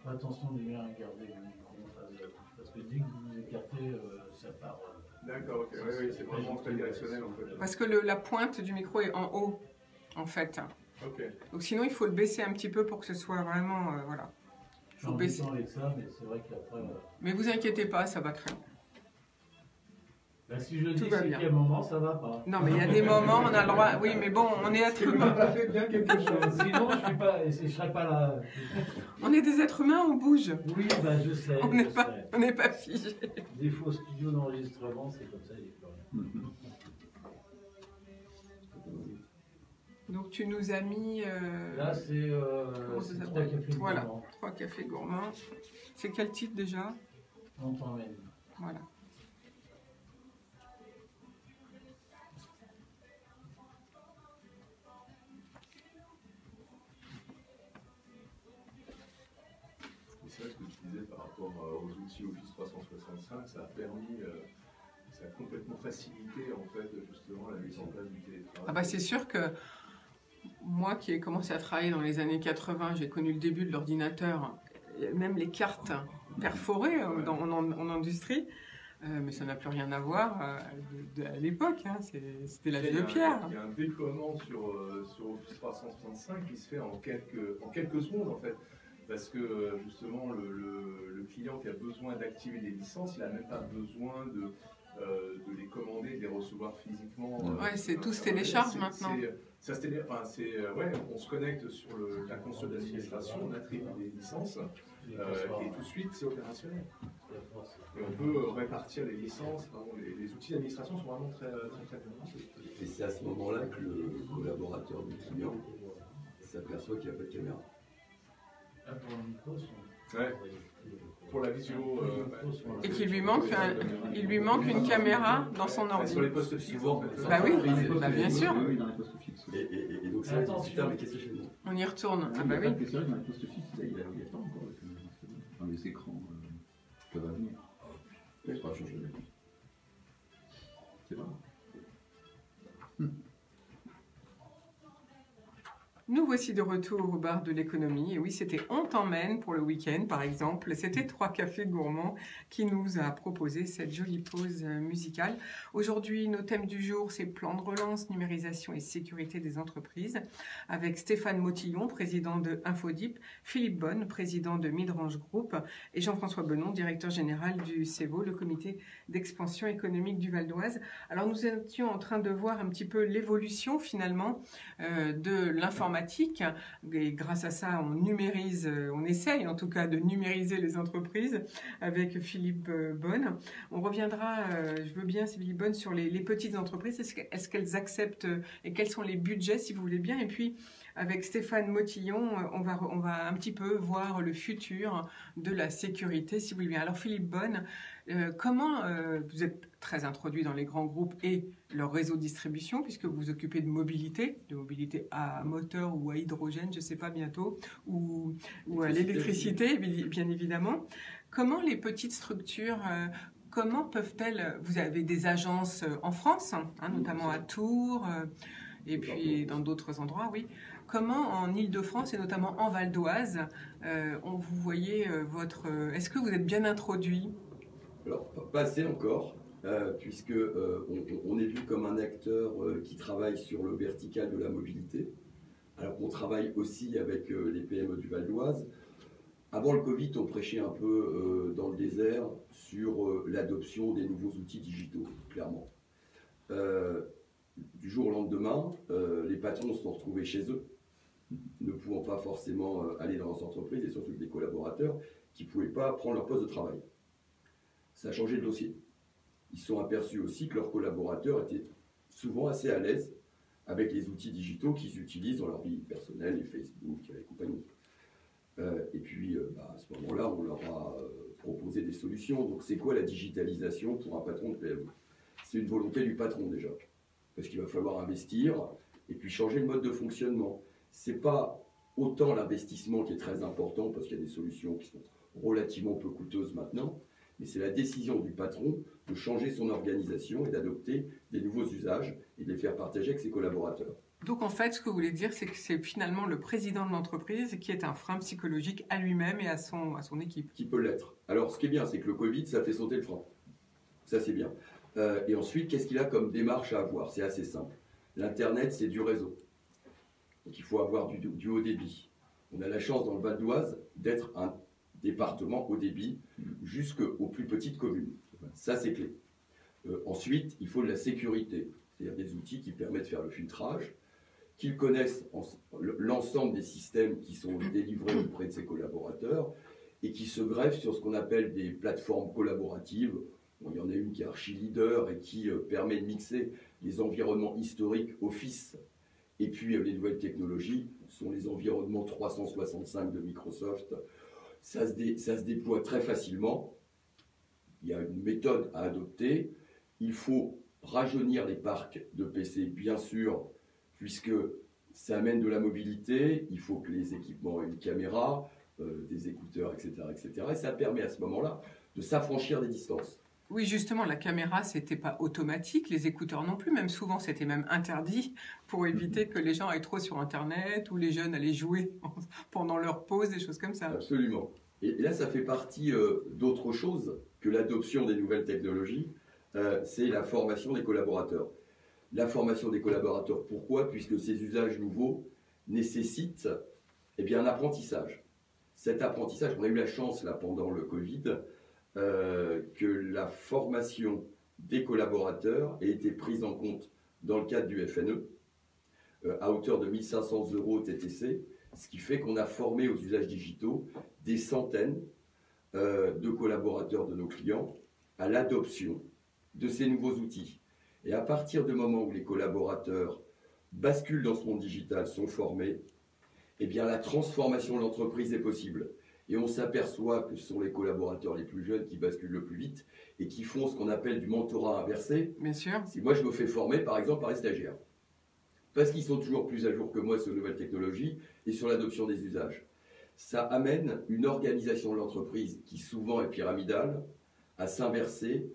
Attention de bien regarder le micro, parce que dès que vous vous écartez, ça part. D'accord, ok. Oui, c'est vraiment très directionnel en fait. Parce que la pointe du micro est en haut, en fait. Ok. Donc sinon, il faut le baisser un petit peu pour que ce soit vraiment, voilà. Je suis embêtant avec ça, mais c'est vrai qu'après... Mais vous inquiétez pas, ça va très bien. Bah, si je dis Tout va c'est bien. qu'il y a un moment, ça va pas. Non, mais il y a des moments, on a le droit... Oui, mais bon, on est êtres humains. Ça fait bien quelque chose. Sinon, je serais pas là. On est des êtres humains, on bouge. Oui, bah, je sais. On n'est pas figé. Des faux studios d'enregistrement, c'est comme ça, il n'y a plus rien. Donc tu nous as mis... Là, c'est comment ça 3 s'appelle? cafés Voilà, gourmands. 3 cafés gourmands. C'est quel titre déjà? On t'emmène. Voilà. C'est vrai ce que tu disais par rapport aux outils Office 365, ça a permis, ça a complètement facilité en fait justement la mise en place du télétravail. Ah bah c'est sûr que moi qui ai commencé à travailler dans les années 80, j'ai connu le début de l'ordinateur, même les cartes perforées en industrie, mais ça n'a plus rien à voir à l'époque, hein. C'était la vie de pierre. Il y a un déploiement sur Office 365 qui se fait en quelques secondes en fait. parce que justement le client qui a besoin d'activer des licences, il n'a même pas besoin de les commander, de les recevoir physiquement. Ouais, c'est tout se télécharge maintenant. Ça se ouais, on se connecte sur la console d'administration, on attribue des licences et tout de suite c'est opérationnel. Et on peut répartir les licences, les outils d'administration sont vraiment très bien. Et c'est à ce moment-là que le collaborateur du client s'aperçoit qu'il n'y a pas de caméra. Ouais. Pour la visio. Et qu'il lui manque, il lui manque une caméra dans son ordi. Sur les postes fixes, en fait. Bah oui, bah bien sûr. Oui, dans les postes fixes. Et donc ça, putain, mais qu'est-ce que je fais? On y retourne. Ah bah C'est oui. vrai que dans les postes fixes, là, il n'y a pas encore dans les écrans que va venir. Ça va changer. C'est vrai. Nous voici de retour au bar de l'économie. Et oui, c'était On t'emmène pour le week-end, par exemple. C'était 3 cafés gourmands qui nous a proposé cette jolie pause musicale. Aujourd'hui, nos thèmes du jour, c'est plan de relance, numérisation et sécurité des entreprises, avec Stéphane Motillon, président de Infodip, Philippe Bonne, président de Midrange Group, et Jean-François Benon, directeur général du CEVO, le comité d'expansion économique du Val d'Oise. Alors, nous étions en train de voir un petit peu l'évolution, finalement, de l'informatique. Et grâce à ça, on numérise, on essaye en tout cas de numériser les entreprises avec Philippe Bonne. On reviendra, je veux bien, Philippe Bonne, sur les petites entreprises. Est-ce qu'elles acceptent et quels sont les budgets, si vous voulez bien. Et puis, avec Stéphane Motillon, on va un petit peu voir le futur de la sécurité, si vous voulez bien. Alors, Philippe Bonne, comment vous êtes très introduit dans les grands groupes et leur réseau de distribution, puisque vous vous occupez de mobilité à moteur ou à hydrogène, je ne sais pas bientôt, ou à l'électricité, bien évidemment. Comment les petites structures, comment peuvent-elles, vous avez des agences en France, hein, notamment à Tours, et puis dans d'autres endroits, oui. Comment en Ile-de-France et notamment en Val d'Oise, vous voyez est-ce que vous êtes bien introduit? Alors, pas assez encore, puisque on est vu comme un acteur qui travaille sur le vertical de la mobilité, alors qu'on travaille aussi avec les PME du Val d'Oise. Avant le Covid, on prêchait un peu dans le désert sur l'adoption des nouveaux outils digitaux, clairement. Du jour au lendemain, les patrons se sont retrouvés chez eux, ne pouvant pas forcément aller dans leurs entreprises, et surtout des collaborateurs qui ne pouvaient pas prendre leur poste de travail. Ça a changé de dossier. Ils se sont aperçus aussi que leurs collaborateurs étaient souvent assez à l'aise avec les outils digitaux qu'ils utilisent dans leur vie personnelle, les Facebook et compagnie. Et puis, à ce moment-là, on leur a proposé des solutions. Donc, c'est quoi la digitalisation pour un patron de PME? C'est une volonté du patron déjà. Parce qu'il va falloir investir et puis changer le mode de fonctionnement. Ce n'est pas autant l'investissement qui est très important, parce qu'il y a des solutions qui sont relativement peu coûteuses maintenant, mais c'est la décision du patron de changer son organisation et d'adopter des nouveaux usages et de les faire partager avec ses collaborateurs. Donc en fait, ce que vous voulez dire, c'est que c'est finalement le président de l'entreprise qui est un frein psychologique à lui-même et à son équipe. Qui peut l'être. Alors ce qui est bien, c'est que le Covid, ça fait sauter le frein. Ça, c'est bien. Et ensuite, qu'est-ce qu'il a comme démarche à avoir? C'est assez simple. L'Internet, c'est du réseau. Donc il faut avoir du haut débit. On a la chance dans le Val d'Oise d'être un département haut débit jusqu'aux plus petites communes. Ça, c'est clé. Ensuite, il faut de la sécurité, c'est-à-dire des outils qui permettent de faire le filtrage, qu'ils connaissent l'ensemble des systèmes qui sont délivrés auprès de ses collaborateurs et qui se greffent sur ce qu'on appelle des plateformes collaboratives. Bon, il y en a une qui est archi leader et qui permet de mixer les environnements historiques Office et puis les nouvelles technologies sont les environnements 365 de Microsoft. Ça se déploie très facilement. Il y a une méthode à adopter. Il faut rajeunir les parcs de PC, bien sûr, puisque ça amène de la mobilité. Il faut que les équipements aient une caméra, des écouteurs, etc., etc. Et ça permet à ce moment-là de s'affranchir des distances. Oui, justement, la caméra, c'était pas automatique, les écouteurs non plus, même souvent c'était même interdit pour éviter que les gens aillent trop sur Internet ou les jeunes allaient jouer pendant leur pause, des choses comme ça. Absolument. Et là, ça fait partie d'autre chose que l'adoption des nouvelles technologies, c'est la formation des collaborateurs. La formation des collaborateurs, pourquoi? Puisque ces usages nouveaux nécessitent un apprentissage. cet apprentissage, on a eu la chance là pendant le Covid que la formation des collaborateurs ait été prise en compte dans le cadre du FNE à hauteur de 1 500 € TTC, ce qui fait qu'on a formé aux usages digitaux des centaines de collaborateurs de nos clients à l'adoption de ces nouveaux outils. Et à partir du moment où les collaborateurs basculent dans ce monde digital, sont formés, eh bien la transformation de l'entreprise est possible. Et on s'aperçoit que ce sont les collaborateurs les plus jeunes qui basculent le plus vite et qui font ce qu'on appelle du mentorat inversé. Bien sûr. Si moi je me fais former par exemple par les stagiaires, parce qu'ils sont toujours plus à jour que moi sur les nouvelles technologies et sur l'adoption des usages. Ça amène une organisation de l'entreprise qui souvent est pyramidale à s'inverser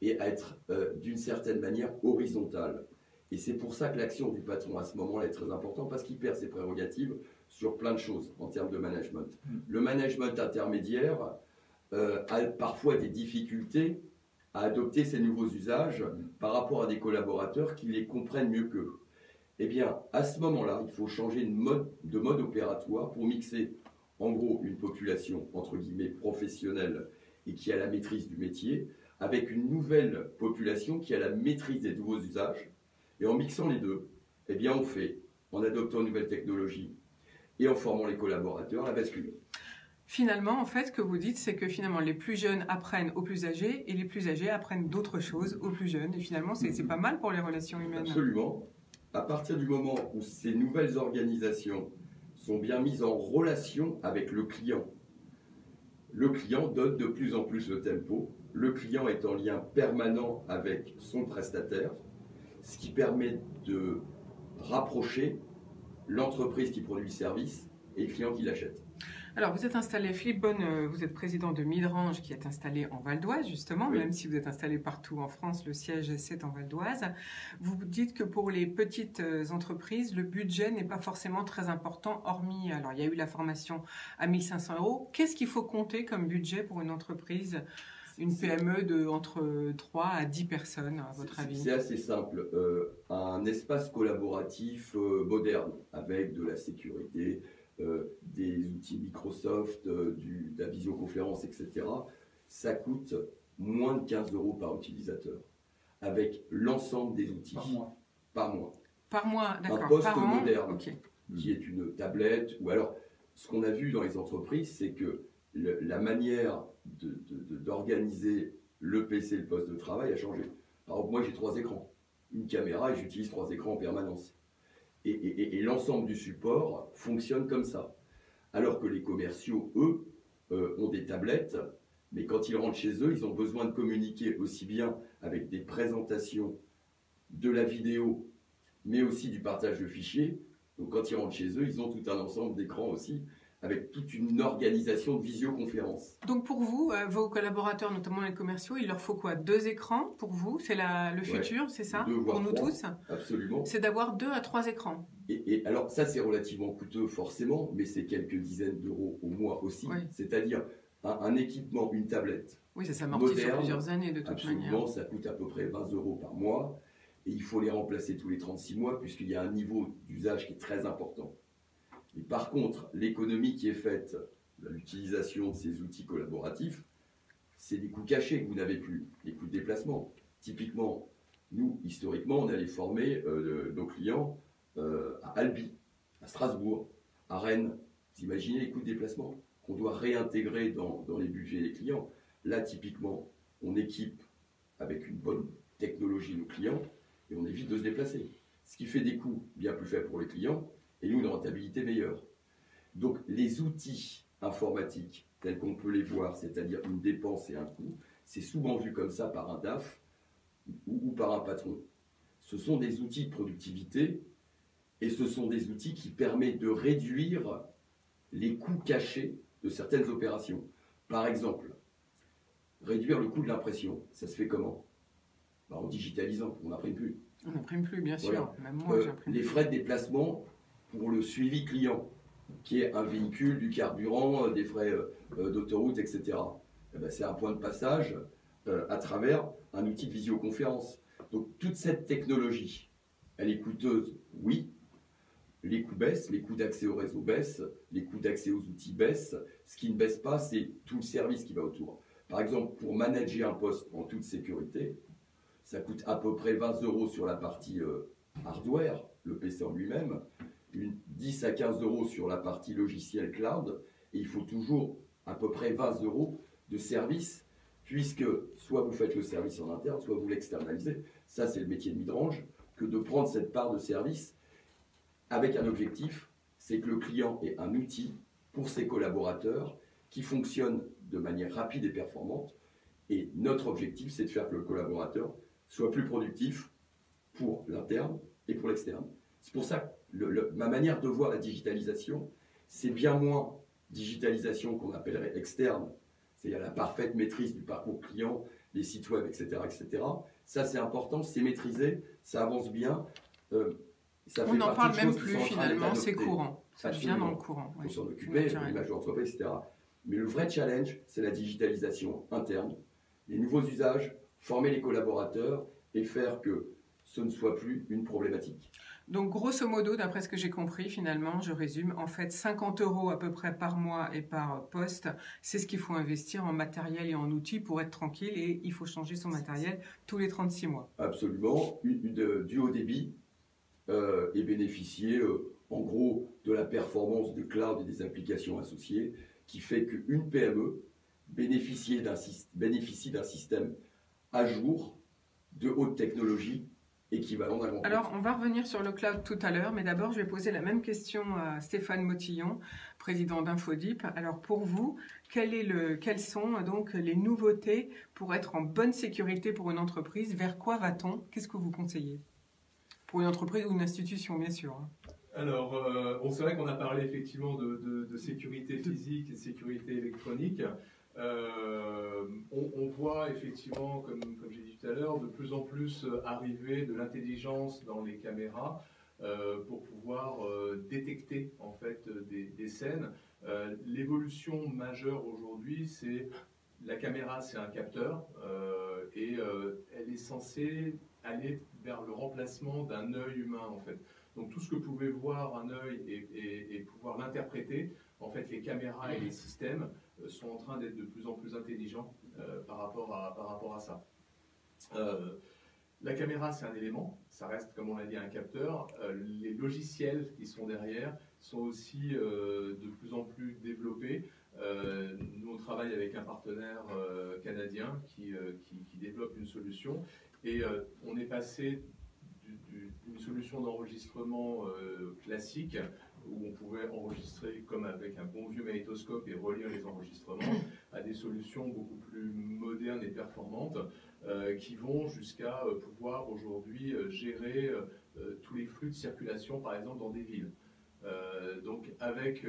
et à être d'une certaine manière horizontale. Et c'est pour ça que l'action du patron à ce moment-là est très importante, parce qu'il perd ses prérogatives sur plein de choses en termes de management. Le management intermédiaire a parfois des difficultés à adopter ces nouveaux usages par rapport à des collaborateurs qui les comprennent mieux qu'eux. Eh bien, à ce moment-là, il faut changer de mode opératoire pour mixer, en gros, une population, entre guillemets, professionnelle et qui a la maîtrise du métier, avec une nouvelle population qui a la maîtrise des nouveaux usages. Et en mixant les deux, eh bien, on fait, en adoptant une nouvelle technologie et en formant les collaborateurs, la bascule. Finalement, en fait, ce que vous dites, c'est que finalement, les plus jeunes apprennent aux plus âgés et les plus âgés apprennent d'autres choses aux plus jeunes. Et finalement, c'est pas mal pour les relations humaines. Absolument. À partir du moment où ces nouvelles organisations sont bien mises en relation avec le client donne de plus en plus le tempo. Le client est en lien permanent avec son prestataire, ce qui permet de rapprocher l'entreprise qui produit le service et le client qui l'achète. Alors, vous êtes installé, Philippe Bonne, vous êtes président de Midrange, qui est installé en Val d'Oise, justement, Oui. Même si vous êtes installé partout en France, le siège, c'est en Val d'Oise. Vous dites que pour les petites entreprises, le budget n'est pas forcément très important, hormis, alors il y a eu la formation à 1 500 €. Qu'est-ce qu'il faut compter comme budget pour une entreprise, une PME de entre 3 à 10 personnes, à votre avis? C'est assez simple. Un espace collaboratif moderne, avec de la sécurité, des outils Microsoft, de la visioconférence, etc., ça coûte moins de 15 € par utilisateur, avec l'ensemble des outils. Par mois. Par mois. Par mois, d'accord. Un poste Par an, moderne, ok. qui est une tablette, ou alors, ce qu'on a vu dans les entreprises, c'est que la manière d'organiser le PC, le poste de travail, a changé. Alors, moi, j'ai 3 écrans, une caméra, et j'utilise 3 écrans en permanence. Et l'ensemble du support fonctionne comme ça. Alors que les commerciaux, eux, ont des tablettes, mais quand ils rentrent chez eux, ils ont besoin de communiquer aussi bien avec des présentations, de la vidéo, mais aussi du partage de fichiers. Donc quand ils rentrent chez eux, ils ont tout un ensemble d'écrans aussi, avec toute une organisation de visioconférence. Donc pour vous, vos collaborateurs, notamment les commerciaux, il leur faut quoi? 2 écrans pour vous? C'est le futur, c'est ça? 2 voire Pour nous 3, tous? absolument. C'est d'avoir 2 à 3 écrans. Et alors ça c'est relativement coûteux forcément, mais c'est quelques dizaines d'euros au mois aussi. Oui. C'est-à-dire un équipement, une tablette. Oui, ça s'amortit sur Moderne, plusieurs années de toute Absolument, manière. ça coûte à peu près 20 € par mois. Et il faut les remplacer tous les 36 mois puisqu'il y a un niveau d'usage qui est très important. Et par contre, l'économie qui est faite de l'utilisation de ces outils collaboratifs, c'est des coûts cachés que vous n'avez plus, les coûts de déplacement. Typiquement, nous, historiquement, on allait former nos clients à Albi, à Strasbourg, à Rennes. Vous imaginez les coûts de déplacement qu'on doit réintégrer dans les budgets des clients. Là, typiquement, on équipe avec une bonne technologie nos clients et on évite de se déplacer. Ce qui fait des coûts bien plus faibles pour les clients et nous, une rentabilité meilleure. Donc, les outils informatiques, tels qu'on peut les voir, c'est-à-dire une dépense et un coût, c'est souvent vu comme ça par un DAF ou par un patron. Ce sont des outils de productivité et ce sont des outils qui permettent de réduire les coûts cachés de certaines opérations. Par exemple, réduire le coût de l'impression, ça se fait comment? En digitalisant, on n'imprime plus. On n'imprime plus, bien sûr. Voilà. Même moi, j'imprime Les plus. frais de déplacement pour le suivi client, qui est un véhicule, du carburant, des frais d'autoroute, etc. Eh ben, c'est un point de passage à travers un outil de visioconférence. Donc toute cette technologie, elle est coûteuse, oui. les coûts baissent, les coûts d'accès au réseau baissent, les coûts d'accès aux outils baissent. Ce qui ne baisse pas, c'est tout le service qui va autour. Par exemple, pour manager un poste en toute sécurité, ça coûte à peu près 20 € sur la partie hardware, le PC en lui-même, 10 à 15 € sur la partie logiciel cloud, et il faut toujours à peu près 20 € de service, puisque soit vous faites le service en interne, soit vous l'externalisez. Ça, c'est le métier de Midrange, que de prendre cette part de service avec un objectif, c'est que le client ait un outil pour ses collaborateurs qui fonctionne de manière rapide et performante. Et notre objectif, c'est de faire que le collaborateur soit plus productif pour l'interne et pour l'externe. C'est pour ça que ma manière de voir la digitalisation, c'est bien moins digitalisation qu'on appellerait externe, c'est-à-dire la parfaite maîtrise du parcours client, les sites web, etc. etc. Ça, c'est important, c'est maîtrisé, ça avance bien. Ça on n'en parle même plus finalement, c'est courant. Ça devient dans le courant. Il faut s'en occuper, l'image d'entreprise, etc. Mais le vrai challenge, c'est la digitalisation interne, les nouveaux usages, former les collaborateurs et faire que ce ne soit plus une problématique. Donc, grosso modo, d'après ce que j'ai compris, finalement, je résume, en fait, 50 € à peu près par mois et par poste, c'est ce qu'il faut investir en matériel et en outils pour être tranquille, et il faut changer son matériel tous les 36 mois. Absolument, du haut débit et bénéficier, en gros, de la performance de cloud et des applications associées, qui fait qu'une PME bénéficie d'un système à jour, de haute technologie, équivalent d'un grand groupe. Alors, on va revenir sur le cloud tout à l'heure, mais d'abord, je vais poser la même question à Stéphane Motillon, président d'Infodip. Alors, pour vous, quelles sont donc les nouveautés pour être en bonne sécurité pour une entreprise? Vers quoi va-t-on? Qu'est-ce que vous conseillez? Pour une entreprise ou une institution, bien sûr. Alors, c'est vrai qu'on a parlé effectivement de sécurité physique et de sécurité électronique. On voit effectivement, comme j'ai dit tout à l'heure, de plus en plus arriver de l'intelligence dans les caméras pour pouvoir détecter en fait des scènes. L'évolution majeure aujourd'hui, c'est la caméra, c'est un capteur et elle est censée aller vers le remplacement d'un œil humain en fait. Donc tout ce que pouvait voir un œil et pouvoir l'interpréter, en fait les caméras et les systèmes sont en train d'être de plus en plus intelligents par rapport à ça. La caméra, c'est un élément, ça reste, comme on l'a dit, un capteur. Les logiciels qui sont derrière sont aussi de plus en plus développés. Nous, on travaille avec un partenaire canadien qui développe une solution et on est passé d'une solution d'enregistrement classique où on pouvait enregistrer comme avec un bon vieux magnétoscope et relire les enregistrements, à des solutions beaucoup plus modernes et performantes qui vont jusqu'à pouvoir aujourd'hui gérer tous les flux de circulation, par exemple, dans des villes. Donc avec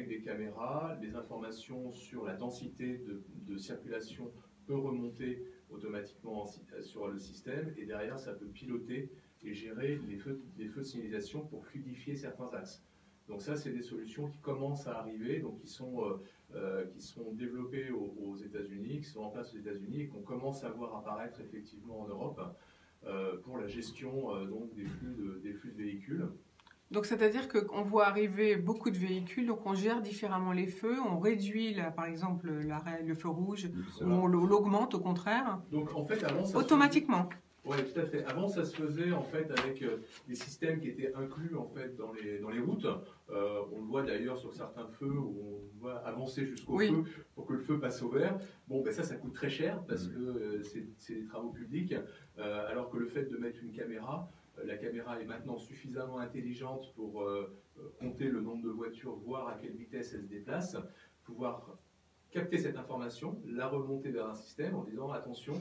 des caméras, les informations sur la densité de circulation peut remonter automatiquement sur le système et derrière ça peut piloter et gérer les feux de signalisation pour fluidifier certains axes. Donc ça, c'est des solutions qui commencent à arriver, donc qui sont développées aux États-Unis, qui sont en place aux États-Unis et qu'on commence à voir apparaître effectivement en Europe pour la gestion donc des flux de véhicules. Donc c'est-à-dire qu'on voit arriver beaucoup de véhicules, donc on gère différemment les feux, on réduit par exemple le feu rouge, ou on l'augmente au contraire. Donc en fait, avant, ça automatiquement. Oui, tout à fait. Avant, ça se faisait en fait avec des systèmes qui étaient inclus en fait dans les routes. On le voit d'ailleurs sur certains feux où on doit avancer jusqu'au feu pour que le feu passe au vert. Bon, ben ça coûte très cher parce que c'est des travaux publics. Alors que le fait de mettre une caméra, la caméra est maintenant suffisamment intelligente pour compter le nombre de voitures, voir à quelle vitesse elles se déplacent, pouvoir capter cette information, la remonter vers un système en disant attention.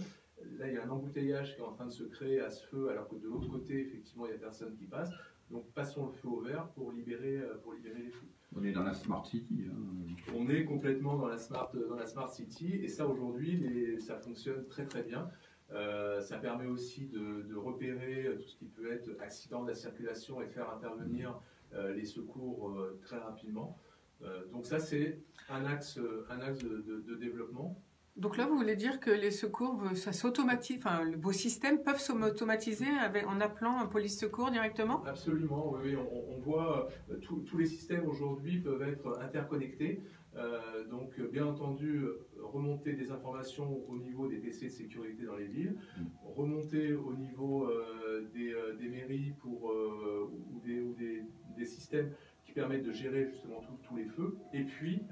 Là, il y a un embouteillage qui est en train de se créer à ce feu, alors que de l'autre côté, effectivement, il n'y a personne qui passe. Donc, passons le feu au vert pour libérer les flux. On est dans la Smart City. Hein. On est complètement dans la Smart City. Et ça, aujourd'hui, ça fonctionne très, très bien. Ça permet aussi de repérer tout ce qui peut être accident de la circulation et de faire intervenir les secours très rapidement. Donc ça, c'est un axe de développement. Donc là, vous voulez dire que les secours, ça s'automatise, enfin, vos systèmes peuvent s'automatiser en appelant un police secours directement? Absolument, oui, oui, on voit tous les systèmes aujourd'hui peuvent être interconnectés. Donc, bien entendu, remonter des informations au niveau des PC de sécurité dans les villes, remonter au niveau des mairies ou des systèmes qui permettent de gérer justement tous les feux, et puis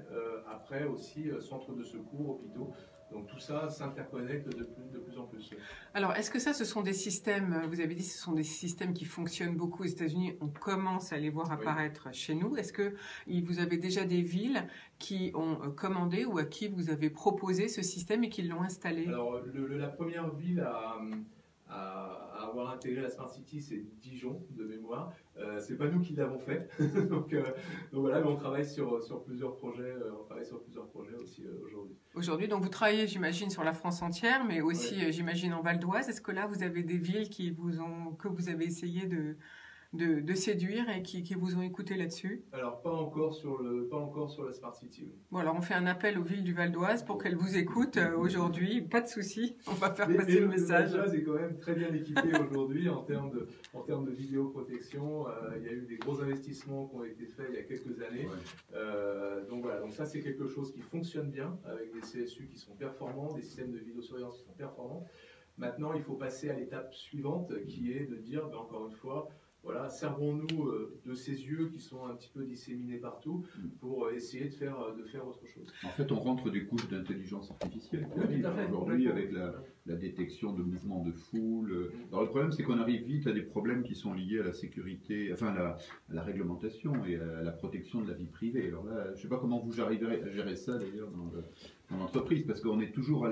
après aussi centres de secours, hôpitaux. Donc tout ça s'interconnecte de plus en plus. Alors, est-ce que ça, ce sont des systèmes, vous avez dit, ce sont des systèmes qui fonctionnent beaucoup aux États-Unis, on commence à les voir apparaître chez nous. Est-ce que vous avez déjà des villes qui ont commandé ou à qui vous avez proposé ce système et qui l'ont installé? Alors, la première ville à avoir intégré la Smart City, c'est Dijon, de mémoire. C'est pas nous qui l'avons fait. donc voilà, mais on travaille sur plusieurs projets. Aussi aujourd'hui. Aujourd'hui, donc vous travaillez, j'imagine, sur la France entière, mais aussi, j'imagine, en Val d'Oise. Est-ce que là, vous avez des villes que vous avez essayé de séduire et qui vous ont écouté là-dessus? Alors, pas encore sur la Smart City. Oui. Bon, alors on fait un appel aux villes du Val d'Oise pour qu'elles vous écoutent aujourd'hui. Pas de souci, on va faire passer le message. Le Val d'Oise est quand même très bien équipé aujourd'hui en termes de vidéoprotection. Il y a eu des gros investissements qui ont été faits il y a quelques années. Donc voilà, donc ça c'est quelque chose qui fonctionne bien avec des CSU qui sont performants, des systèmes de vidéosurveillance qui sont performants. Maintenant, il faut passer à l'étape suivante qui est de dire, encore une fois, voilà, servons-nous de ces yeux qui sont un petit peu disséminés partout pour essayer de faire autre chose. En fait, on rentre des couches d'intelligence artificielle aujourd'hui avec la détection de mouvements de foule. Alors le problème, c'est qu'on arrive vite à des problèmes qui sont liés à la sécurité, enfin à la réglementation et à la protection de la vie privée. Alors là, je ne sais pas comment vous arriverez à gérer ça d'ailleurs dans l'entreprise, parce qu'on est toujours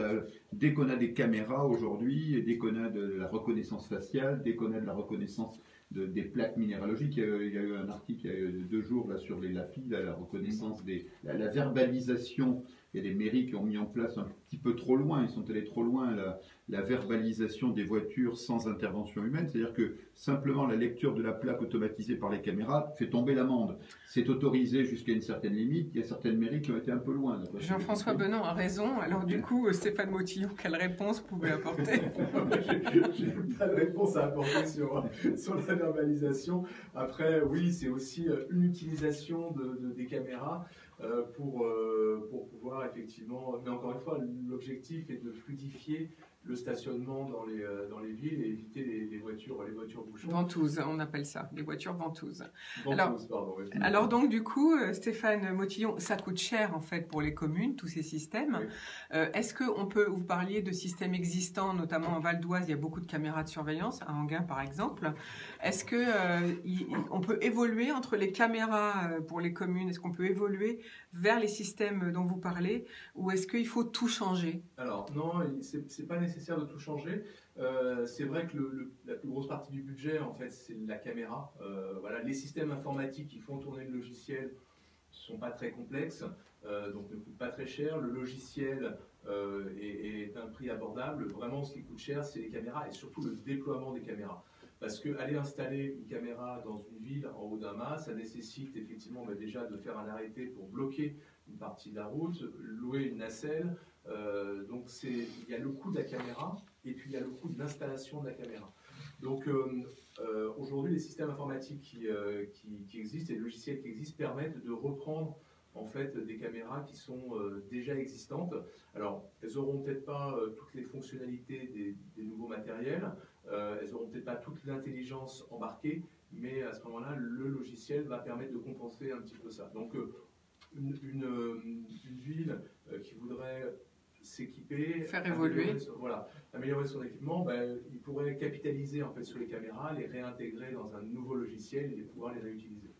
dès qu'on a des caméras aujourd'hui, dès qu'on a de la reconnaissance faciale, dès qu'on a de la reconnaissance des plaques minéralogiques. Il y a eu un article il y a 2 jours là, sur les lapides, la reconnaissance, la verbalisation. Il y a des mairies qui ont mis en place un petit peu trop loin, ils sont allés trop loin, la verbalisation des voitures sans intervention humaine. C'est-à-dire que simplement la lecture de la plaque automatisée par les caméras fait tomber l'amende. C'est autorisé jusqu'à une certaine limite. Il y a certaines mairies qui ont été un peu loin. Jean-François Benon a raison. Alors du coup, Stéphane Motillon, quelle réponse vous pouvez apporter? Je n'ai pas de réponse à apporter sur la verbalisation. Après, oui, c'est aussi une utilisation des caméras pour pouvoir effectivement, mais encore une fois, l'objectif est de fluidifier le stationnement dans les villes et éviter les voitures bouchons. Ventouses, on appelle ça, les voitures ventouses. Alors donc du coup, Stéphane Motillon, ça coûte cher en fait pour les communes, tous ces systèmes. Oui. Est-ce qu'on peut, vous parliez de systèmes existants, notamment en Val d'Oise, il y a beaucoup de caméras de surveillance, à Enghien par exemple. Est-ce qu'on peut évoluer entre les caméras pour les communes? Est-ce qu'on peut évoluer vers les systèmes dont vous parlez, ou est-ce qu'il faut tout changer? Alors non, c'est pas nécessaire de tout changer. C'est vrai que la plus grosse partie du budget, en fait, c'est la caméra. Voilà, les systèmes informatiques qui font tourner le logiciel ne sont pas très complexes, donc ne coûtent pas très cher. Le logiciel est un prix abordable. Vraiment, ce qui coûte cher, c'est les caméras et surtout le déploiement des caméras. Parce qu'aller installer une caméra dans une ville en haut d'un mât, ça nécessite effectivement déjà de faire un arrêté pour bloquer une partie de la route, louer une nacelle. Donc il y a le coût de la caméra et puis il y a le coût de l'installation de la caméra. Donc aujourd'hui, les systèmes informatiques qui existent et les logiciels qui existent permettent de reprendre en fait des caméras qui sont déjà existantes. Alors, elles n'auront peut-être pas toutes les fonctionnalités des nouveaux matériels, elles n'auront peut-être pas toute l'intelligence embarquée, mais à ce moment-là, le logiciel va permettre de compenser un petit peu ça. Donc, une ville qui voudrait s'équiper, faire évoluer, améliorer son équipement, il pourrait capitaliser en fait sur les caméras, les réintégrer dans un nouveau logiciel et pouvoir les réutiliser.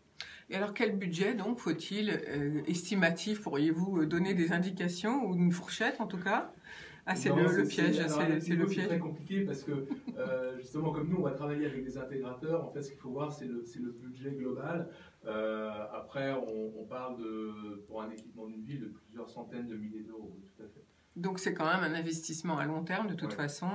Et alors, quel budget donc faut-il estimatif? Pourriez-vous donner des indications ou une fourchette en tout cas? Ah, c'est le piège. C'est le piège. C'est très compliqué parce que justement, comme nous, on va travailler avec des intégrateurs. En fait, ce qu'il faut voir, c'est le budget global. Après, on parle pour un équipement d'une ville de plusieurs centaines de milliers d'euros. Tout à fait. Donc c'est quand même un investissement à long terme de toute façon,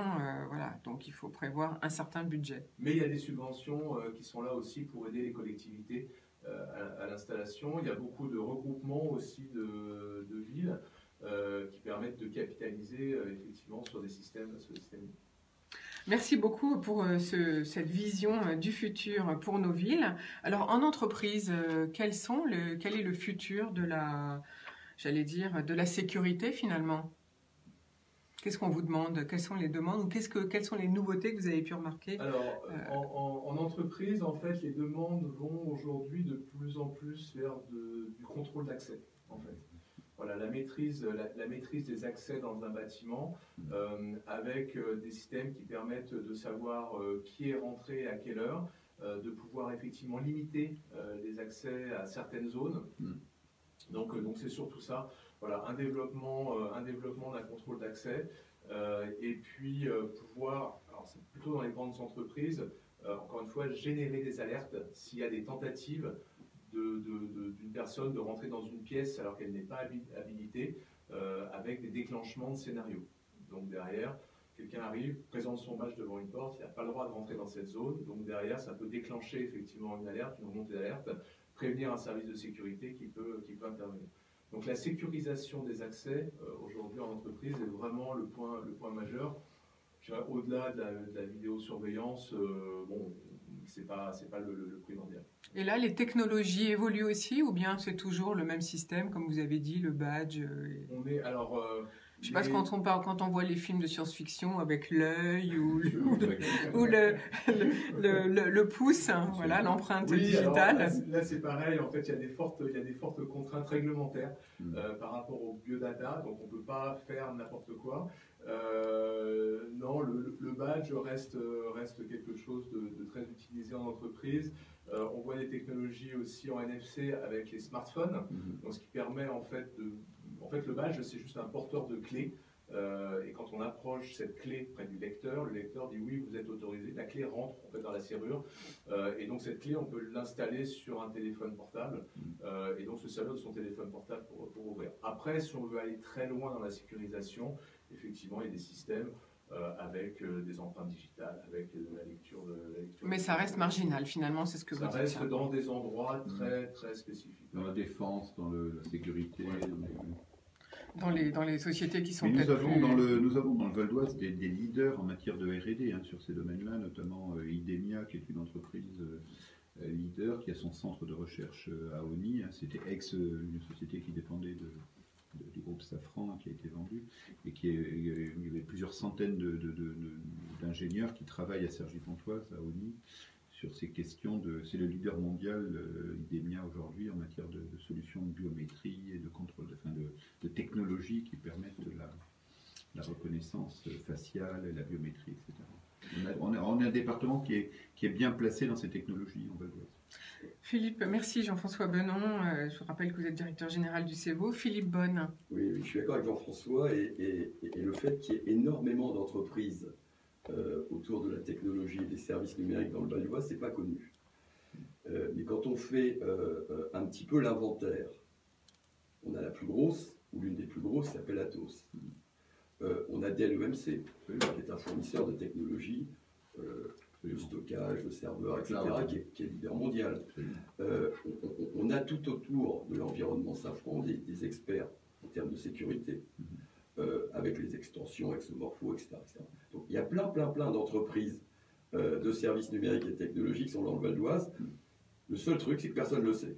voilà. Donc il faut prévoir un certain budget. Mais il y a des subventions qui sont là aussi pour aider les collectivités à l'installation. Il y a beaucoup de regroupements aussi de villes qui permettent de capitaliser effectivement sur des systèmes. Merci beaucoup pour cette vision du futur pour nos villes. Alors, en entreprise, quel est le futur de de la sécurité finalement? Qu'est-ce qu'on vous demande? Quelles sont les demandes? Ou quelles sont les nouveautés que vous avez pu remarquer? Alors, en entreprise, en fait, les demandes vont aujourd'hui de plus en plus vers du contrôle d'accès, en fait. Voilà, la maîtrise des accès dans un bâtiment avec des systèmes qui permettent de savoir qui est rentré à quelle heure, de pouvoir effectivement limiter les accès à certaines zones. Donc c'est surtout ça. Voilà, un développement d'un contrôle d'accès et puis pouvoir, alors c'est plutôt dans les grandes entreprises, encore une fois, générer des alertes s'il y a des tentatives d'une personne de rentrer dans une pièce alors qu'elle n'est pas habilitée, avec des déclenchements de scénarios. Donc derrière, quelqu'un arrive, présente son badge devant une porte, il n'a pas le droit de rentrer dans cette zone, donc derrière, ça peut déclencher effectivement une alerte, une remontée d'alerte, prévenir un service de sécurité qui peut intervenir. Donc la sécurisation des accès aujourd'hui en entreprise est vraiment le point majeur. Au-delà de la vidéosurveillance, bon, c'est pas le primordial. Et là, les technologies évoluent aussi, ou bien c'est toujours le même système, comme vous avez dit, le badge On est alors. Je sais pas, quand on voit les films de science-fiction avec l'œil ou le pouce, hein, voilà, l'empreinte digitale. Alors, là c'est pareil, en fait, il y a des fortes contraintes réglementaires par rapport au biodata, donc on ne peut pas faire n'importe quoi. Non, le badge reste quelque chose de très utilisé en entreprise. On voit des technologies aussi en NFC avec les smartphones, donc ce qui permet en fait le badge, c'est juste un porteur de clé. Et quand on approche cette clé près du lecteur, le lecteur dit oui, vous êtes autorisé. La clé rentre en fait dans la serrure. Et donc cette clé, on peut l'installer sur un téléphone portable. Et donc se servir de son téléphone portable pour ouvrir. Après, si on veut aller très loin dans la sécurisation, effectivement, il y a des systèmes avec des empreintes digitales, avec la lecture Mais ça reste marginal, finalement, c'est ce que vous dites. Ça reste dans des endroits très, très spécifiques. Dans la défense, dans la sécurité. Dans les sociétés qui sont nous peut-être avons dans le Val d'Oise des leaders en matière de R&D sur ces domaines-là, notamment Idemia, qui est une entreprise leader, qui a son centre de recherche à Osny. C'était une société qui dépendait du groupe Safran, qui a été vendu, et il y avait plusieurs centaines d'ingénieurs qui travaillent à Cergy-Pontoise, à Osny, sur ces questions c'est le leader mondial, Idemia aujourd'hui, en matière de solutions de biométrie et de contrôle, de technologies qui permettent la reconnaissance faciale, la biométrie, etc. On a un département qui est bien placé dans ces technologies en Val d'Oise. Philippe, merci. Jean-François Benon, je vous rappelle que vous êtes directeur général du CEVO. Philippe Bonne. Oui, je suis d'accord avec Jean-François et le fait qu'il y ait énormément d'entreprises autour de la technologie et des services numériques dans le Val d'Oise, c'est pas connu. Mais quand on fait un petit peu l'inventaire, on a la plus grosse, ou l'une des plus grosses, qui s'appelle Atos. On a Dell EMC, qui est un fournisseur de technologie, de stockage, de serveurs, etc., qui est leader mondial. On a tout autour de l'environnement Safran des experts en termes de sécurité, avec les extensions, Exomorpho, etc., etc. Donc il y a plein d'entreprises de services numériques et technologiques qui sont dans le Val d'Oise. Le seul truc, c'est que personne ne le sait.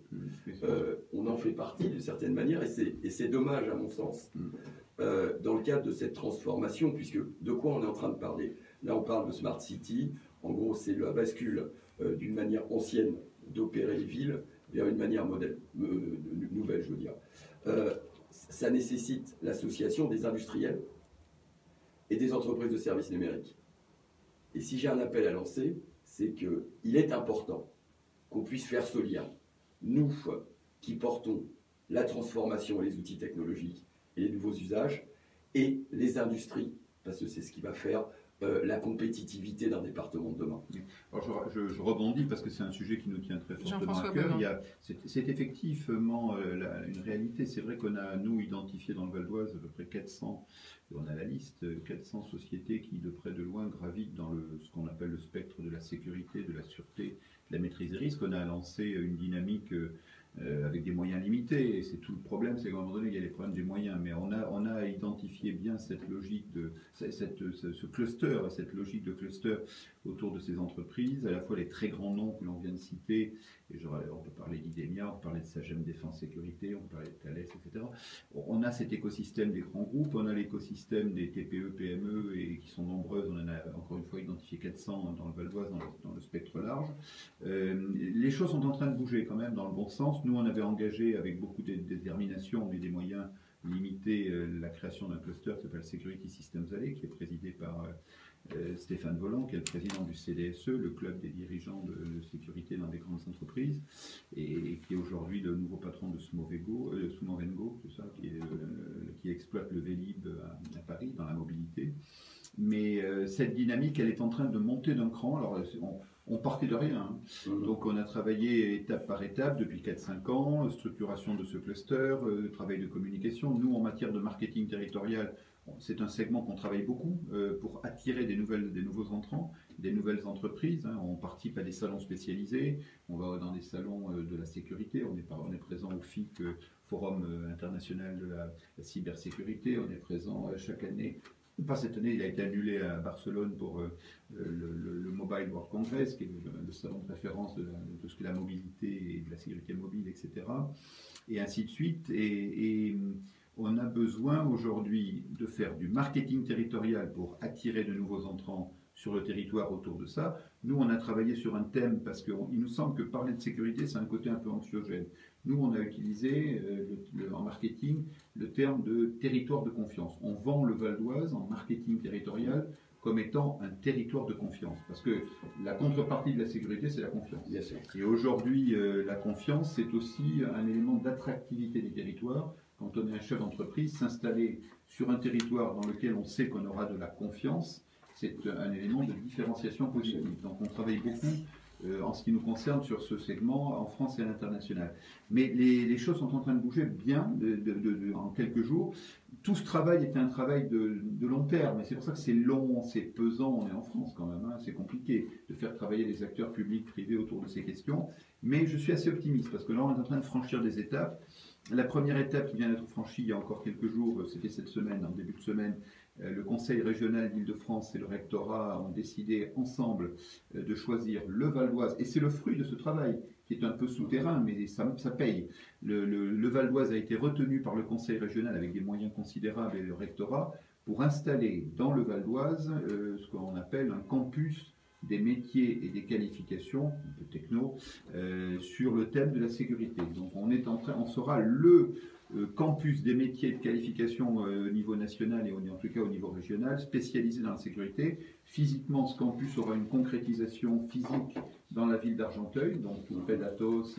On en fait partie d'une certaine manière, et c'est dommage à mon sens, dans le cadre de cette transformation, puisque de quoi on est en train de parler? Là, on parle de Smart City. En gros, c'est la bascule d'une manière ancienne d'opérer les villes vers une manière nouvelle, je veux dire. Ça nécessite l'association des industriels et des entreprises de services numériques. Et si j'ai un appel à lancer, c'est qu'il est important qu'on puisse faire ce lien. Nous, qui portons la transformation et les outils technologiques et les nouveaux usages, et les industries, parce que c'est ce qui va faire la compétitivité d'un département de demain. Alors je rebondis parce que c'est un sujet qui nous tient très fortement à cœur. C'est effectivement une réalité. C'est vrai qu'on a, nous, identifié dans le Val d'Oise à peu près 400, et on a la liste, 400 sociétés qui, de près de loin, gravitent dans ce qu'on appelle le spectre de la sécurité, de la sûreté, de la maîtrise des risques. On a lancé une dynamique avec des moyens limités. Et c'est tout le problème, c'est qu'à un moment donné, il y a les problèmes des moyens. Mais on a identifié bien cette logique ce cluster, cette logique de cluster autour de ces entreprises, à la fois les très grands noms que l'on vient de citer, et on peut parler d'Idemia, on peut parler de Sagem Défense Sécurité, on peut parler de Thales, etc. On a cet écosystème des grands groupes, on a l'écosystème des TPE, PME, et qui sont nombreuses, on en a encore une fois identifié 400 dans le Val d'Oise, dans le spectre large. Les choses sont en train de bouger quand même dans le bon sens. Nous, on avait engagé avec beaucoup de détermination et des moyens limités la création d'un cluster qui s'appelle Security Systems Valley, qui est présidé par Stéphane Voland, qui est le président du CDSE, le club des dirigeants de sécurité dans les grandes entreprises, et qui est aujourd'hui le nouveau patron de Smovengo, tout ça, qui exploite le Vélib à Paris dans la mobilité. Mais cette dynamique, elle est en train de monter d'un cran. Alors, on partait de rien. Donc, on a travaillé étape par étape depuis 4-5 ans, structuration de ce cluster, travail de communication. Nous, en matière de marketing territorial, c'est un segment qu'on travaille beaucoup pour attirer des nouveaux entrants, des nouvelles entreprises. On participe à des salons spécialisés, on va dans des salons de la sécurité, on est présent au FIC, Forum international de la cybersécurité, on est présent chaque année. Pas cette année, il a été annulé à Barcelone pour le Mobile World Congress, qui est le salon de référence de tout ce qui est la mobilité et de la sécurité mobile, etc. Et ainsi de suite. Et on a besoin aujourd'hui de faire du marketing territorial pour attirer de nouveaux entrants sur le territoire autour de ça. Nous, on a travaillé sur un thème parce qu'il nous semble que parler de sécurité, c'est un côté un peu anxiogène. Nous, on a utilisé en marketing le terme de territoire de confiance. On vend le Val d'Oise en marketing territorial comme étant un territoire de confiance. Parce que la contrepartie de la sécurité, c'est la confiance. Bien sûr. Et aujourd'hui, la confiance, c'est aussi un élément d'attractivité des territoires. Quand on est un chef d'entreprise, s'installer sur un territoire dans lequel on sait qu'on aura de la confiance, c'est un élément de différenciation positive. Donc on travaille beaucoup en ce qui nous concerne sur ce segment en France et à l'international. Mais les choses sont en train de bouger bien en quelques jours. Tout ce travail était un travail de long terme, et c'est pour ça que c'est long, c'est pesant. On est en France quand même, c'est compliqué de faire travailler les acteurs publics, privés autour de ces questions. Mais je suis assez optimiste parce que là, on est en train de franchir des étapes. La première étape qui vient d'être franchie il y a encore quelques jours, c'était cette semaine, en début de semaine, le Conseil régional d'Île-de-France et le rectorat ont décidé ensemble de choisir le Val d'Oise. Et c'est le fruit de ce travail qui est un peu souterrain, mais ça paye. Le Val d'Oise a été retenu par le Conseil régional avec des moyens considérables et le rectorat pour installer dans le Val d'Oise ce qu'on appelle un campus des métiers et des qualifications, un peu techno, sur le thème de la sécurité. Donc on sera le campus des métiers et de qualification au niveau national et en tout cas au niveau régional, spécialisé dans la sécurité. Physiquement, ce campus aura une concrétisation physique dans la ville d'Argenteuil, donc auprès d'Atos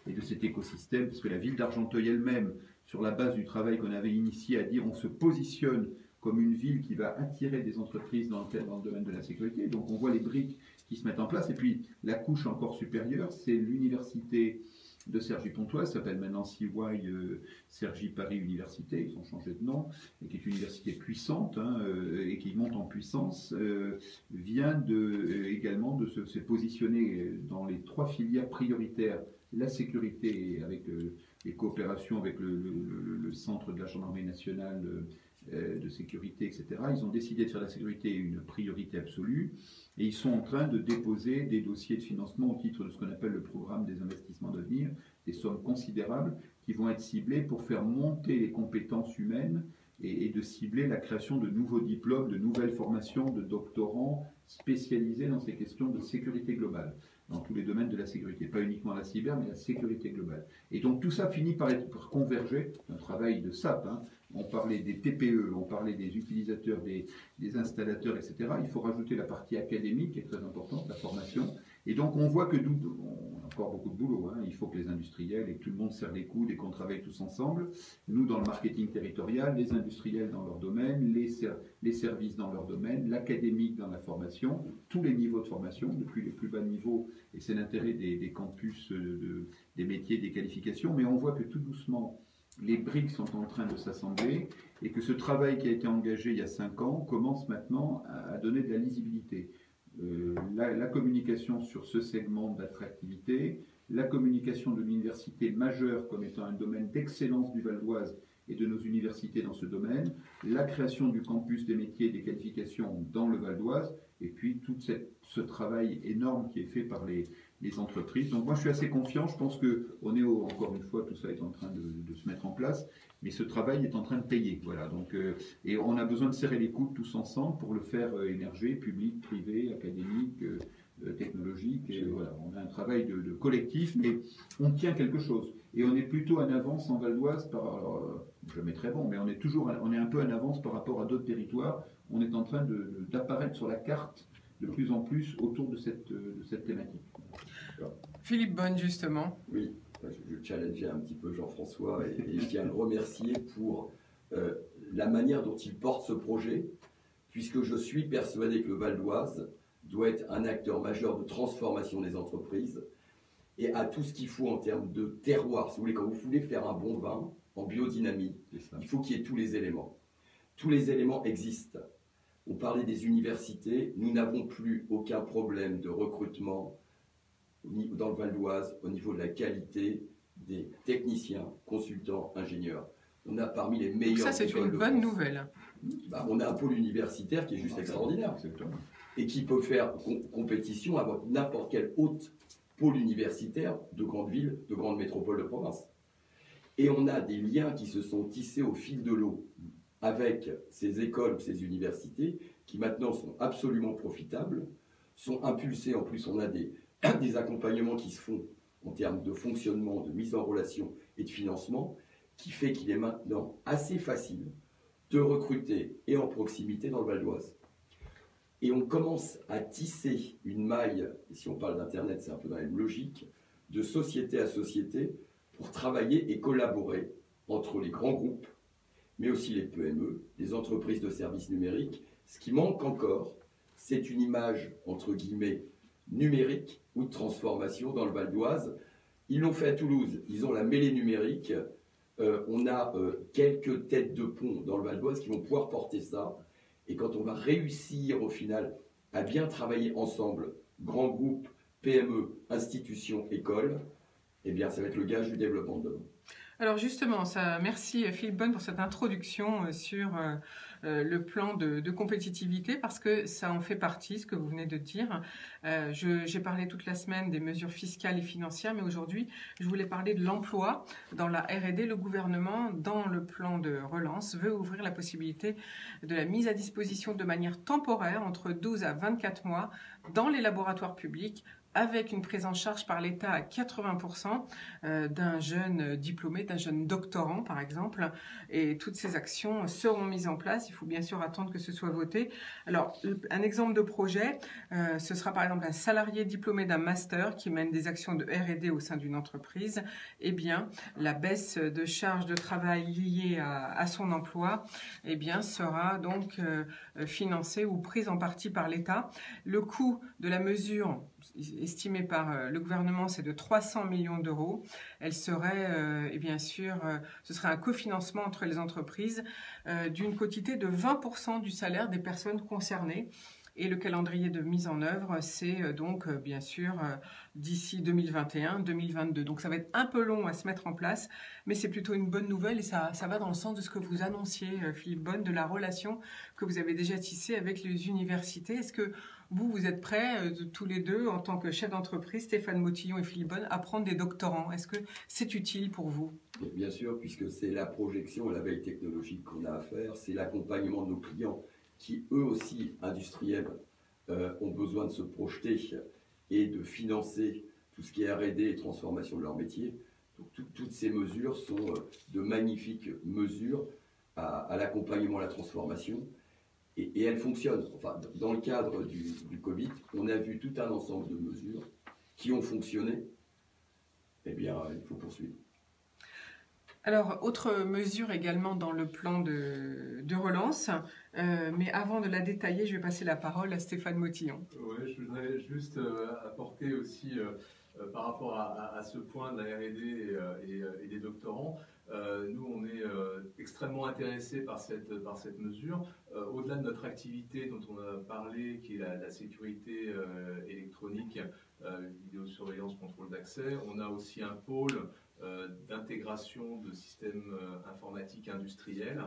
et de cet écosystème, parce que la ville d'Argenteuil elle-même, sur la base du travail qu'on avait initié à dire, on se positionne comme une ville qui va attirer des entreprises dans le domaine de la sécurité. Donc on voit les briques qui se mettent en place. Et puis la couche encore supérieure, c'est l'université de Cergy-Pontoise, s'appelle maintenant CY Cergy Paris Université, ils ont changé de nom, et qui est une université puissante et qui monte en puissance, vient également de se positionner dans les 3 filières prioritaires, la sécurité avec les coopérations avec le centre de la gendarmerie nationale de sécurité, etc. Ils ont décidé de faire la sécurité une priorité absolue et ils sont en train de déposer des dossiers de financement au titre de ce qu'on appelle le programme des investissements d'avenir, des sommes considérables qui vont être ciblées pour faire monter les compétences humaines et de cibler la création de nouveaux diplômes, de nouvelles formations de doctorants spécialisés dans ces questions de sécurité globale, dans tous les domaines de la sécurité, pas uniquement la cyber, mais la sécurité globale. Et donc tout ça finit par converger, un travail de SAP, on parlait des TPE, on parlait des utilisateurs, des installateurs, etc. Il faut rajouter la partie académique qui est très importante, la formation. Et donc on voit que on a encore beaucoup de boulot, il faut que les industriels et que tout le monde serre les coudes et qu'on travaille tous ensemble. Nous dans le marketing territorial, les industriels dans leur domaine, les services dans leur domaine, l'académique dans la formation, tous les niveaux de formation, depuis les plus bas niveaux, et c'est l'intérêt des campus, des métiers, des qualifications, mais on voit que tout doucement, les briques sont en train de s'assembler et que ce travail qui a été engagé il y a 5 ans commence maintenant à donner de la lisibilité. La communication sur ce segment d'attractivité, la communication de l'université majeure comme étant un domaine d'excellence du Val d'Oise et de nos universités dans ce domaine, la création du campus des métiers et des qualifications dans le Val d'Oise, et puis tout ce travail énorme qui est fait par les entreprises. Donc moi je suis assez confiant, je pense qu'on est encore une fois, tout ça est en train de se mettre en place, mais ce travail est en train de payer. Voilà, donc, et on a besoin de serrer les coudes tous ensemble pour le faire émerger, public, privé, académique, technologique. Et voilà, on a un travail de collectif, mais on tient quelque chose. Et on est plutôt en avance en Val d'Oise, jamais très bon, mais on est un peu en avance par rapport à d'autres territoires. On est en train d'apparaître sur la carte de plus en plus autour de cette thématique. Philippe Bonne, justement. Oui, je challengeais un petit peu Jean-François et je tiens à le remercier pour la manière dont il porte ce projet, puisque je suis persuadé que le Val d'Oise doit être un acteur majeur de transformation des entreprises et à tout ce qu'il faut en termes de terroir. Si vous voulez, quand vous voulez faire un bon vin en biodynamie, il faut qu'il y ait tous les éléments. Tous les éléments existent. On parlait des universités, nous n'avons plus aucun problème de recrutement dans le Val d'Oise au niveau de la qualité des techniciens, consultants, ingénieurs. On a parmi les meilleurs. Ça, c'est une bonne nouvelle. On a un pôle universitaire qui est juste extraordinaire et qui peut faire compétition avec n'importe quel autre pôle universitaire de grandes villes, de grandes métropoles de province. Et on a des liens qui se sont tissés au fil de l'eau avec ces écoles ou ces universités qui maintenant sont absolument profitables, sont impulsées. En plus, on a des accompagnements qui se font en termes de fonctionnement, de mise en relation et de financement, qui fait qu'il est maintenant assez facile de recruter et en proximité dans le Val d'Oise. Et on commence à tisser une maille, et si on parle d'Internet, c'est un peu dans la même logique, de société à société pour travailler et collaborer entre les grands groupes, mais aussi les PME, les entreprises de services numériques. Ce qui manque encore, c'est une image, entre guillemets, numérique ou de transformation dans le Val d'Oise. Ils l'ont fait à Toulouse, ils ont la mêlée numérique. On a quelques têtes de pont dans le Val d'Oise qui vont pouvoir porter ça. Et quand on va réussir au final à bien travailler ensemble, grands groupes, PME, institutions, écoles, eh bien ça va être le gage du développement de demain. Alors justement, merci Philippe Bonne pour cette introduction sur le plan de compétitivité, parce que ça en fait partie, ce que vous venez de dire. J'ai parlé toute la semaine des mesures fiscales et financières, mais aujourd'hui, je voulais parler de l'emploi. Dans la R&D, le gouvernement, dans le plan de relance, veut ouvrir la possibilité de la mise à disposition de manière temporaire, entre 12 à 24 mois, dans les laboratoires publics, avec une prise en charge par l'État à 80% d'un jeune diplômé, d'un jeune doctorant par exemple. Et toutes ces actions seront mises en place. Il faut bien sûr attendre que ce soit voté. Alors, un exemple de projet, ce sera par exemple un salarié diplômé d'un master qui mène des actions de R&D au sein d'une entreprise. Eh bien, la baisse de charge de travail liée à son emploi, eh bien, sera donc financée ou prise en partie par l'État. Le coût de la mesure estimée par le gouvernement, c'est de 300 millions d'euros. Elle serait, et bien sûr, ce serait un cofinancement entre les entreprises d'une quotité de 20% du salaire des personnes concernées. Et le calendrier de mise en œuvre, c'est donc bien sûr d'ici 2021-2022. Donc ça va être un peu long à se mettre en place, mais c'est plutôt une bonne nouvelle et ça va dans le sens de ce que vous annonciez, Philippe Bonne, de la relation que vous avez déjà tissée avec les universités. Est-ce que vous êtes prêts, tous les deux, en tant que chef d'entreprise, Stéphane Motillon et Philippe Bonne, à prendre des doctorants? Est-ce que c'est utile pour vous? Bien sûr, puisque c'est la projection et la veille technologique qu'on a à faire, c'est l'accompagnement de nos clients qui, eux aussi, industriels, ont besoin de se projeter et de financer tout ce qui est R&D et transformation de leur métier. Donc, toutes ces mesures sont de magnifiques mesures à l'accompagnement, à la transformation. Et elles fonctionnent. Enfin, dans le cadre du Covid, on a vu tout un ensemble de mesures qui ont fonctionné. Eh bien, il faut poursuivre. Alors, autre mesure également dans le plan de relance, mais avant de la détailler, je vais passer la parole à Stéphane Motillon. Oui, je voudrais juste apporter aussi, par rapport à ce point de la R&D et des doctorants, nous, on est extrêmement intéressés par cette mesure. Au-delà de notre activité dont on a parlé, qui est la sécurité électronique, électronique, vidéosurveillance, contrôle d'accès. On a aussi un pôle d'intégration de systèmes informatiques industriels.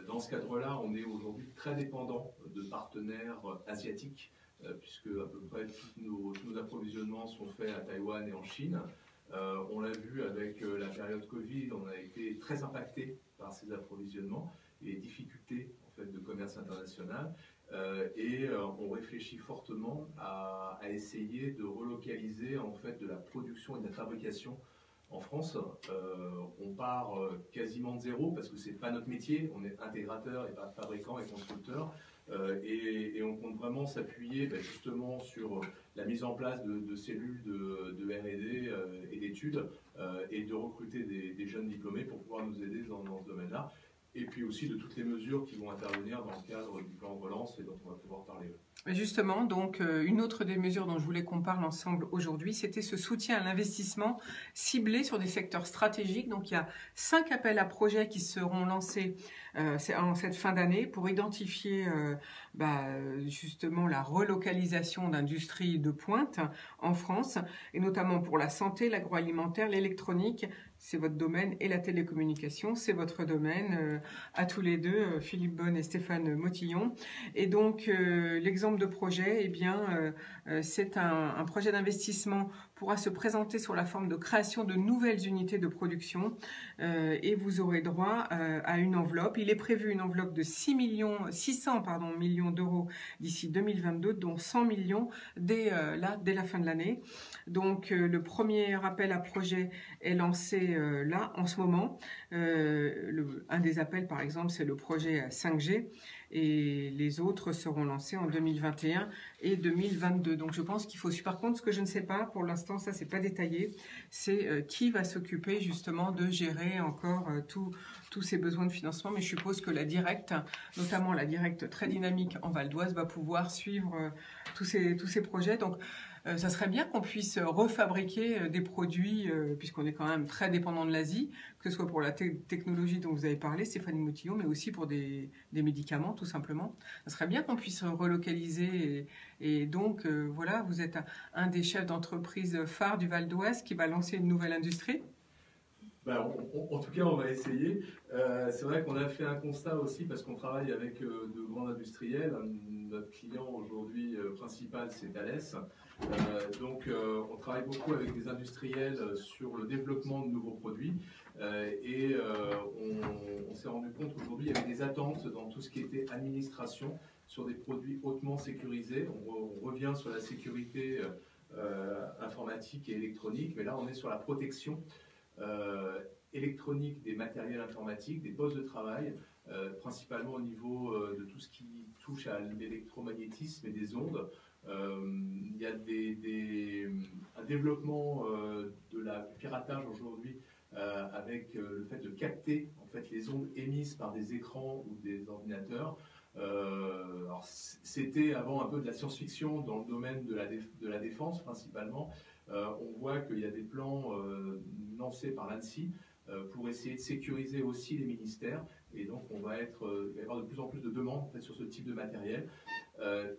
Dans ce cadre-là, on est aujourd'hui très dépendant de partenaires asiatiques, puisque à peu près tous nos approvisionnements sont faits à Taïwan et en Chine. On l'a vu avec la période Covid, on a été très impacté par ces approvisionnements et les difficultés en fait, de commerce international. On réfléchit fortement à essayer de relocaliser en fait, de la production et de la fabrication en France. On part quasiment de zéro parce que ce n'est pas notre métier, on est intégrateur et pas fabricant et constructeur. Et on compte vraiment s'appuyer justement sur la mise en place de cellules de R&D et d'études et de recruter des jeunes diplômés pour pouvoir nous aider dans ce domaine-là. Et puis aussi de toutes les mesures qui vont intervenir dans le cadre du plan de relance et dont on va pouvoir parler. Justement, donc, une autre des mesures dont je voulais qu'on parle ensemble aujourd'hui, c'était ce soutien à l'investissement ciblé sur des secteurs stratégiques. Donc, il y a 5 appels à projets qui seront lancés en cette fin d'année pour identifier justement la relocalisation d'industries de pointe en France, et notamment pour la santé, l'agroalimentaire, l'électronique. C'est votre domaine, et la télécommunication, c'est votre domaine, à tous les deux, Philippe Bonne et Stéphane Motillon. Et donc, l'exemple de projet, eh bien, c'est un projet d'investissement pourra se présenter sous la forme de création de nouvelles unités de production et vous aurez droit à une enveloppe. Il est prévu une enveloppe de 600 millions d'euros d'ici 2022, dont 100 millions dès la fin de l'année. Donc, le premier appel à projet est lancé là, en ce moment. Un des appels, par exemple, c'est le projet 5G. Et les autres seront lancés en 2021 et 2022. Donc je pense qu'il faut, par contre, ce que je ne sais pas, pour l'instant, ça c'est pas détaillé, c'est qui va s'occuper justement de gérer encore tous ces besoins de financement. Mais je suppose que la Directe, notamment la Directe très dynamique en Val d'Oise, va pouvoir suivre tous ces projets. Donc ça serait bien qu'on puisse refabriquer des produits, puisqu'on est quand même très dépendant de l'Asie, que ce soit pour la technologie dont vous avez parlé, Stéphanie Motillon, mais aussi pour des médicaments, tout simplement. Ça serait bien qu'on puisse relocaliser. Et donc, voilà, vous êtes un des chefs d'entreprise phares du Val d'Oise qui va lancer une nouvelle industrie. En tout cas, on va essayer. C'est vrai qu'on a fait un constat aussi parce qu'on travaille avec de grands industriels. Notre client aujourd'hui principal, c'est Thales. Donc, on travaille beaucoup avec des industriels sur le développement de nouveaux produits. On s'est rendu compte qu'aujourd'hui, il y avait des attentes dans tout ce qui était administration sur des produits hautement sécurisés. On revient sur la sécurité informatique et électronique, mais là, on est sur la protection électronique des matériels informatiques, des postes de travail, principalement au niveau de tout ce qui touche à l'électromagnétisme et des ondes. Il y a un développement du piratage aujourd'hui avec le fait de capter en fait, les ondes émises par des écrans ou des ordinateurs. C'était avant un peu de la science-fiction dans le domaine de la défense principalement. On voit qu'il y a des plans lancés par l'ANSSI pour essayer de sécuriser aussi les ministères. Et donc, il va y avoir de plus en plus de demandes en fait, sur ce type de matériel.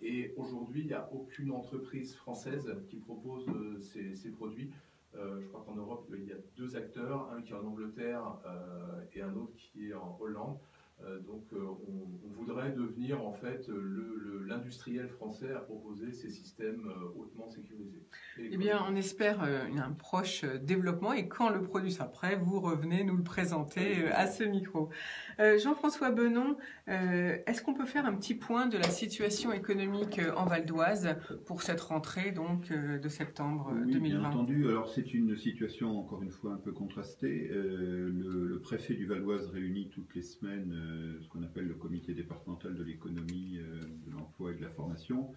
Et aujourd'hui, il n'y a aucune entreprise française qui propose ces produits. Je crois qu'en Europe, il y a 2 acteurs, un qui est en Angleterre et un autre qui est en Hollande. Donc, on voudrait devenir en fait l'industriel français à proposer ces systèmes hautement sécurisés. Eh bien, on espère un proche développement et quand le produit sera prêt, vous revenez nous le présenter à ce micro. Jean-François Benon, est-ce qu'on peut faire un petit point de la situation économique en Val d'Oise pour cette rentrée donc de septembre 2020 ? Bien entendu. Alors c'est une situation encore une fois un peu contrastée. Le préfet du Val d'Oise réunit toutes les semaines ce qu'on appelle le comité départemental de l'économie, de l'emploi et de la formation,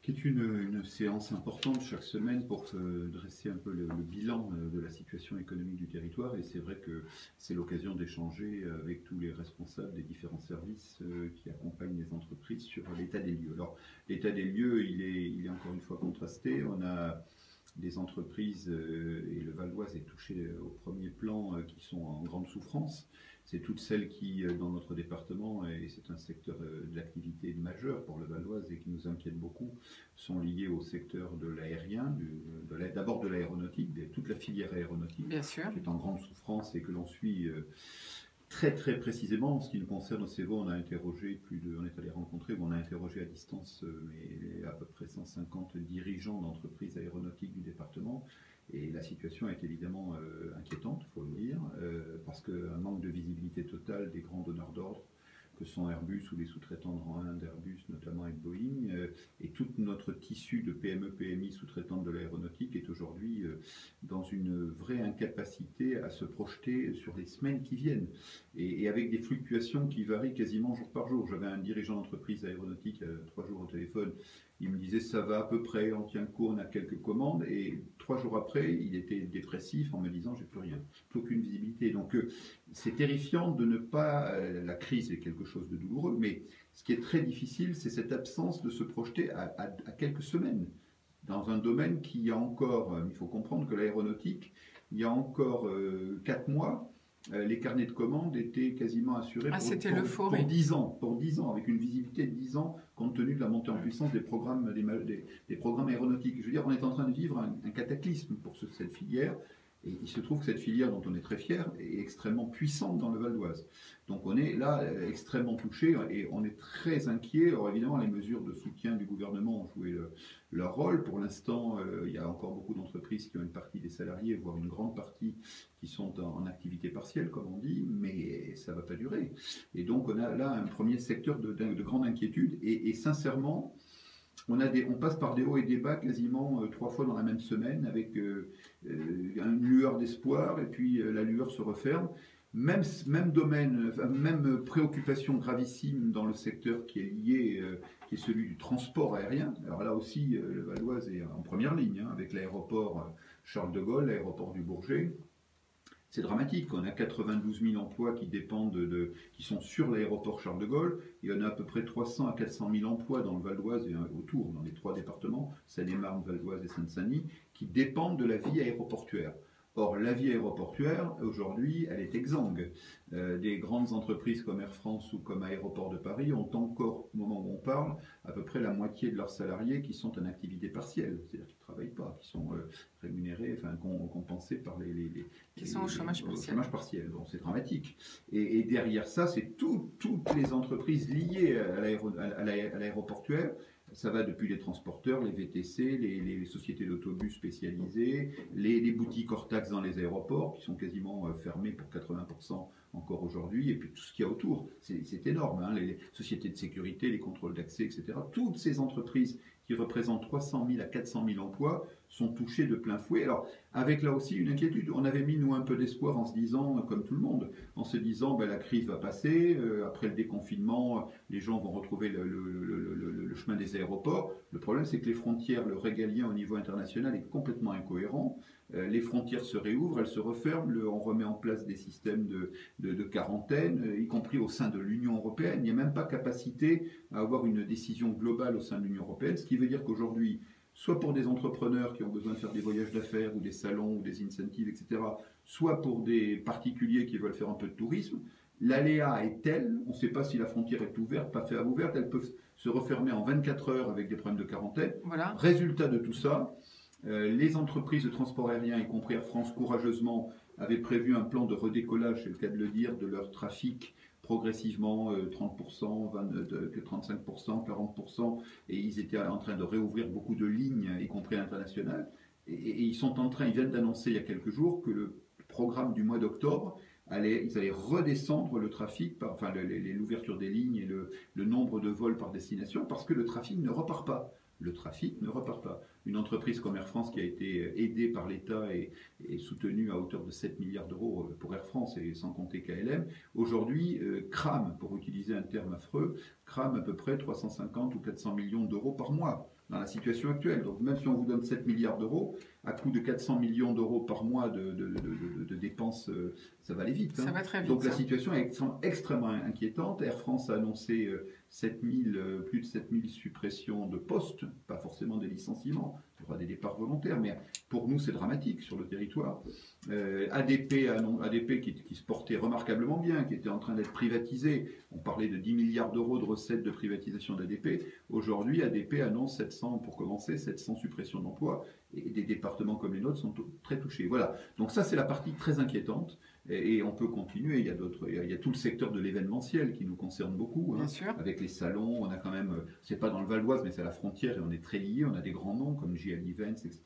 qui est une séance importante chaque semaine pour dresser un peu le bilan de la situation économique du territoire. Et c'est vrai que c'est l'occasion d'échanger avec tous les responsables des différents services qui accompagnent les entreprises sur l'état des lieux. Alors, l'état des lieux, il est encore une fois contrasté. On a des entreprises, et le Val d'Oise est touché au premier plan, qui sont en grande souffrance. C'est toutes celles qui, dans notre département, et c'est un secteur de l'activité majeur pour le Val d'Oise et qui nous inquiète beaucoup, sont liées au secteur de l'aérien, d'abord de l'aéronautique, toute la filière aéronautique, Bien sûr. qui est en grande souffrance et que l'on suit très très précisément. En ce qui nous concerne au CEVO, on a interrogé on est allé rencontrer, on a interrogé à distance mais à peu près 150 dirigeants d'entreprises aéronautiques du département. Et la situation est évidemment inquiétante, il faut le dire, parce qu'un manque de visibilité totale des grands donneurs d'ordre, que sont Airbus ou les sous-traitants de rang 1 d'Airbus, notamment avec Boeing, et tout notre tissu de PME, PMI sous-traitantes de l'aéronautique est aujourd'hui dans une vraie incapacité à se projeter sur les semaines qui viennent, et avec des fluctuations qui varient quasiment jour par jour. J'avais un dirigeant d'entreprise aéronautique 3 jours au téléphone. Il me disait ça va à peu près, on tient le coup, on a quelques commandes, et 3 jours après, il était dépressif en me disant j'ai plus rien, plus aucune visibilité. Donc c'est terrifiant de ne pas, la crise est quelque chose de douloureux, mais ce qui est très difficile, c'est cette absence de se projeter à quelques semaines, dans un domaine qui a encore, il faut comprendre que l'aéronautique, il y a encore 4 mois, les carnets de commandes étaient quasiment assurés pour 10 ans, avec une visibilité de 10 ans, compte tenu de la montée en puissance des programmes, des programmes aéronautiques. Je veux dire, on est en train de vivre un cataclysme pour cette filière, et il se trouve que cette filière, dont on est très fier, est extrêmement puissante dans le Val d'Oise. Donc on est là extrêmement touché, et on est très inquiet. Alors évidemment, les mesures de soutien du gouvernement ont joué leur rôle. Pour l'instant, il y a encore beaucoup d'entreprises qui ont une partie des salariés, voire une grande partie, qui sont en activité partielle, comme on dit, mais ça ne va pas durer. Et donc on a là un premier secteur de grande inquiétude, et sincèrement, on passe par des hauts et des bas quasiment 3 fois dans la même semaine, avec une lueur d'espoir, et puis la lueur se referme. Même domaine, même préoccupation gravissime dans le secteur qui est lié, qui est celui du transport aérien. Alors là aussi, le Val d'Oise est en première ligne, hein, avec l'aéroport Charles de Gaulle, l'aéroport du Bourget. C'est dramatique. On a 92 000 emplois qui dépendent qui sont sur l'aéroport Charles de Gaulle. Il y en a à peu près 300 à 400 000 emplois dans le Val d'Oise et autour, dans les 3 départements, Seine-et-Marne, Val d'Oise et Seine-Saint-Denis, qui dépendent de la vie aéroportuaire. Or, la vie aéroportuaire, aujourd'hui, elle est exsangue. Des grandes entreprises comme Air France ou comme Aéroports de Paris ont encore, au moment où on parle, à peu près la moitié de leurs salariés qui sont en activité partielle, c'est-à-dire qui ne travaillent pas, qui sont rémunérés, enfin compensés par qui sont au chômage partiel. Bon, c'est dramatique. Et derrière ça, c'est toutes les entreprises liées à l'aéroportuaire. Ça va depuis les transporteurs, les VTC, les sociétés d'autobus spécialisées, les boutiques hors taxes dans les aéroports, qui sont quasiment fermées pour 80% encore aujourd'hui, et puis tout ce qu'il y a autour. C'est énorme, hein, les sociétés de sécurité, les contrôles d'accès, etc. Toutes ces entreprises qui représentent 300 000 à 400 000 emplois sont touchées de plein fouet. Alors, avec là aussi une inquiétude, on avait mis nous un peu d'espoir en se disant, comme tout le monde, en se disant la crise va passer, après le déconfinement, les gens vont retrouver le chemin des aéroports. Le problème, c'est que les frontières, le régalien au niveau international est complètement incohérent. Les frontières se réouvrent, elles se referment, on remet en place des systèmes de quarantaine, y compris au sein de l'Union européenne. Il n'y a même pas capacité à avoir une décision globale au sein de l'Union européenne, ce qui veut dire qu'aujourd'hui, soit pour des entrepreneurs qui ont besoin de faire des voyages d'affaires ou des salons ou des incentives, etc., soit pour des particuliers qui veulent faire un peu de tourisme, l'aléa est tel, on ne sait pas si la frontière est ouverte, pas ouverte, elle peut se refermer en 24 heures avec des problèmes de quarantaine. Voilà. Résultat de tout ça, les entreprises de transport aérien, y compris Air France, courageusement, avaient prévu un plan de redécollage, c'est le cas de le dire, de leur trafic progressivement, 30%, 35%, 40%, et ils étaient en train de réouvrir beaucoup de lignes, y compris à l'international. Et ils viennent d'annoncer il y a quelques jours que le programme du mois d'octobre, ils allaient redescendre le trafic, l'ouverture des lignes et le nombre de vols par destination, parce que le trafic ne repart pas. Une entreprise comme Air France qui a été aidée par l'État et soutenue à hauteur de 7 milliards d'euros pour Air France et sans compter KLM, aujourd'hui crame, pour utiliser un terme affreux, crame à peu près 350 ou 400 millions d'euros par mois dans la situation actuelle. Donc même si on vous donne 7 milliards d'euros, à coût de 400 millions d'euros par mois de dépenses, ça va aller vite. Ça va très vite. Donc la situation est extrêmement inquiétante. Air France a annoncé plus de 7000 suppressions de postes, pas forcément des licenciements, il y aura des départs volontaires, mais pour nous c'est dramatique sur le territoire. ADP qui se portait remarquablement bien, qui était en train d'être privatisé, on parlait de 10 milliards d'euros de recettes de privatisation d'ADP, aujourd'hui ADP annonce 700 suppressions d'emplois, et des départements comme les nôtres sont très touchés. Voilà, donc ça c'est la partie très inquiétante. Et on peut continuer, il y a tout le secteur de l'événementiel qui nous concerne beaucoup, hein, avec les salons, on a quand même, c'est pas dans le Val d'Oise, mais c'est à la frontière et on est très liés, on a des grands noms comme JL Events, etc.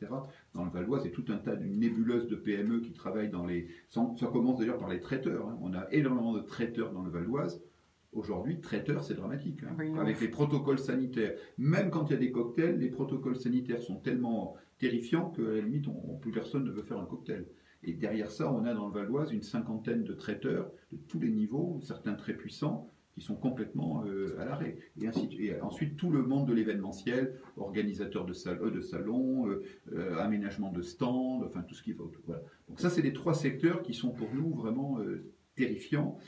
Dans le Val d'Oise, et tout un tas d'une nébuleuse de PME qui travaillent dans les... Ça commence d'ailleurs par les traiteurs, hein. On a énormément de traiteurs dans le Val d'Oise. Aujourd'hui, traiteur, c'est dramatique, hein, oui, avec les protocoles sanitaires. Même quand il y a des cocktails, les protocoles sanitaires sont tellement terrifiants qu'à la limite, plus personne ne veut faire un cocktail. Et derrière ça, on a dans le Val d'Oise une cinquantaine de traiteurs de tous les niveaux, certains très puissants, qui sont complètement à l'arrêt. Et ensuite, tout le monde de l'événementiel, organisateurs de salons, aménagement de stands, enfin tout ce qui va autour. Voilà. Donc ça, c'est les 3 secteurs qui sont pour nous vraiment terrifiants.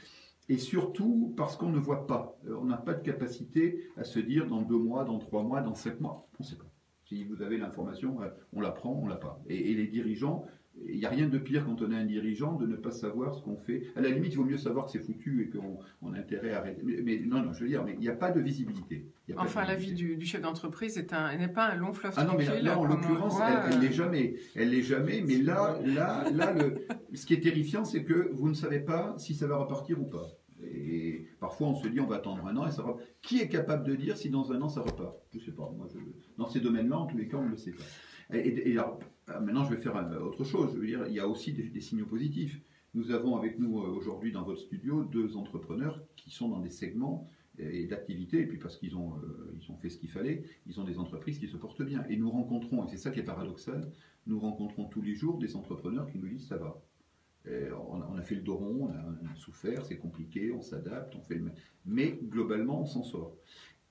Et surtout parce qu'on ne voit pas. On n'a pas de capacité à se dire dans 2 mois, dans 3 mois, dans 7 mois. On ne sait pas. Si vous avez l'information, on la prend, on ne l'a pas. Et les dirigeants... Il n'y a rien de pire quand on est un dirigeant de ne pas savoir ce qu'on fait. À la limite, il vaut mieux savoir que c'est foutu et qu'on a intérêt à arrêter. Mais non, je veux dire, mais il n'y a pas de visibilité. Enfin, la vie du chef d'entreprise n'est pas un long fleuve tranquille. Ah non, mais là en l'occurrence, elle ne l'est jamais. Elle l'est jamais, mais là ce qui est terrifiant, c'est que vous ne savez pas si ça va repartir ou pas. Et parfois, on se dit, on va attendre 1 an et ça repart. Qui est capable de dire si dans 1 an ça repart? Je ne sais pas. Moi, dans ces domaines-là, en tous les cas, on ne le sait pas. Et alors, maintenant, je vais faire autre chose. Je veux dire, il y a aussi des signaux positifs. Nous avons avec nous aujourd'hui dans votre studio 2 entrepreneurs qui sont dans des segments d'activité, et puis parce qu'ils ont fait ce qu'il fallait, ils ont des entreprises qui se portent bien. Et nous rencontrons, et c'est ça qui est paradoxal, nous rencontrons tous les jours des entrepreneurs qui nous disent ça va. On a fait le dos rond, on a souffert, c'est compliqué, on s'adapte, mais globalement on s'en sort.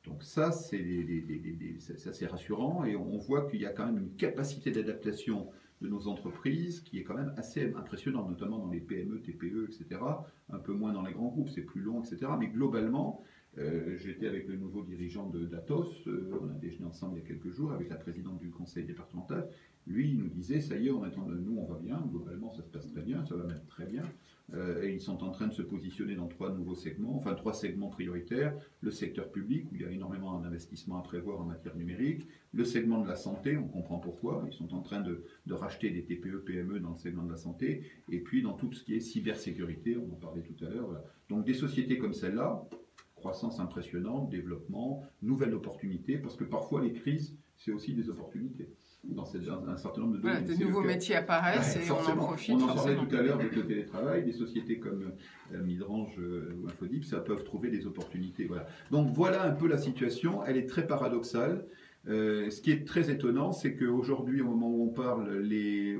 Donc ça, c'est rassurant, et on voit qu'il y a quand même une capacité d'adaptation de nos entreprises qui est quand même assez impressionnante, notamment dans les PME, TPE, etc. Un peu moins dans les grands groupes, c'est plus long, etc. Mais globalement, j'étais avec le nouveau dirigeant d'Atos, on a déjeuné ensemble il y a quelques jours avec la présidente du conseil départemental. Lui, il nous disait, ça y est, nous on va bien, globalement ça se passe très bien, ça va même très bien. Et ils sont en train de se positionner dans 3 nouveaux segments, enfin 3 segments prioritaires. Le secteur public, où il y a énormément d'investissements à prévoir en matière numérique. Le segment de la santé, on comprend pourquoi. Ils sont en train de racheter des TPE, PME dans le segment de la santé. Et puis dans tout ce qui est cybersécurité, on en parlait tout à l'heure. Voilà. Donc des sociétés comme celle-là, croissance impressionnante, développement, nouvelles opportunités, parce que parfois les crises, c'est aussi des opportunités. Dans un certain nombre de domaines. Voilà, de nouveaux métiers apparaissent et on en profite. On en parlait tout à l'heure avec le télétravail, des sociétés comme Midrange ou Infodip, ça peuvent trouver des opportunités. Voilà. Donc voilà un peu la situation, elle est très paradoxale. Ce qui est très étonnant, c'est qu'aujourd'hui, au moment où on parle,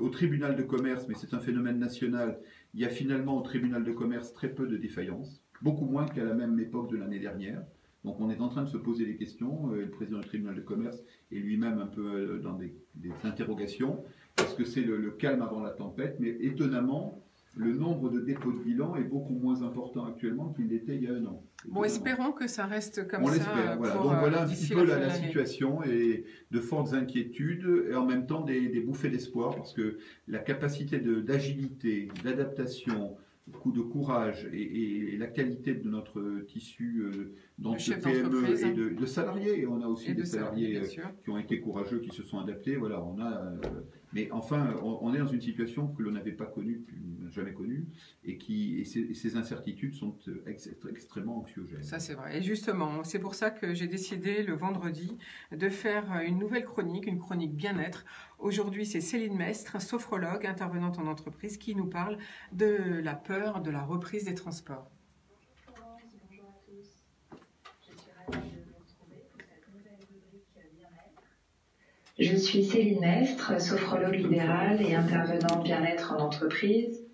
au tribunal de commerce, mais c'est un phénomène national, il y a finalement au tribunal de commerce très peu de défaillances, beaucoup moins qu'à la même époque de l'année dernière. Donc on est en train de se poser des questions, le président du tribunal de commerce est lui-même un peu dans des interrogations. Est-ce que c'est le calme avant la tempête? Mais étonnamment, le nombre de dépôts de bilan est beaucoup moins important actuellement qu'il l'était il y a 1 an. Bon, espérons que ça reste comme ça. On l'espère, voilà. Donc voilà un petit peu la situation, et de fortes inquiétudes et en même temps des bouffées d'espoir, parce que la capacité d'agilité, d'adaptation, de courage et la qualité de notre tissu de PME et de salariés. Et on a aussi des salariés qui ont été courageux, qui se sont adaptés. Voilà, mais enfin, on est dans une situation que l'on n'avait pas connue, jamais connue, et ces incertitudes sont extrêmement anxiogènes. Ça, c'est vrai. Et justement, c'est pour ça que j'ai décidé le vendredi de faire une nouvelle chronique, une chronique bien-être. Aujourd'hui, c'est Céline Mestre, sophrologue, intervenante en entreprise, qui nous parle de la peur de la reprise des transports. Bonjour à tous. Je suis ravie de vous retrouver pour cette nouvelle rubrique bien-être. Je suis Céline Mestre, sophrologue libérale et intervenante bien-être en entreprise.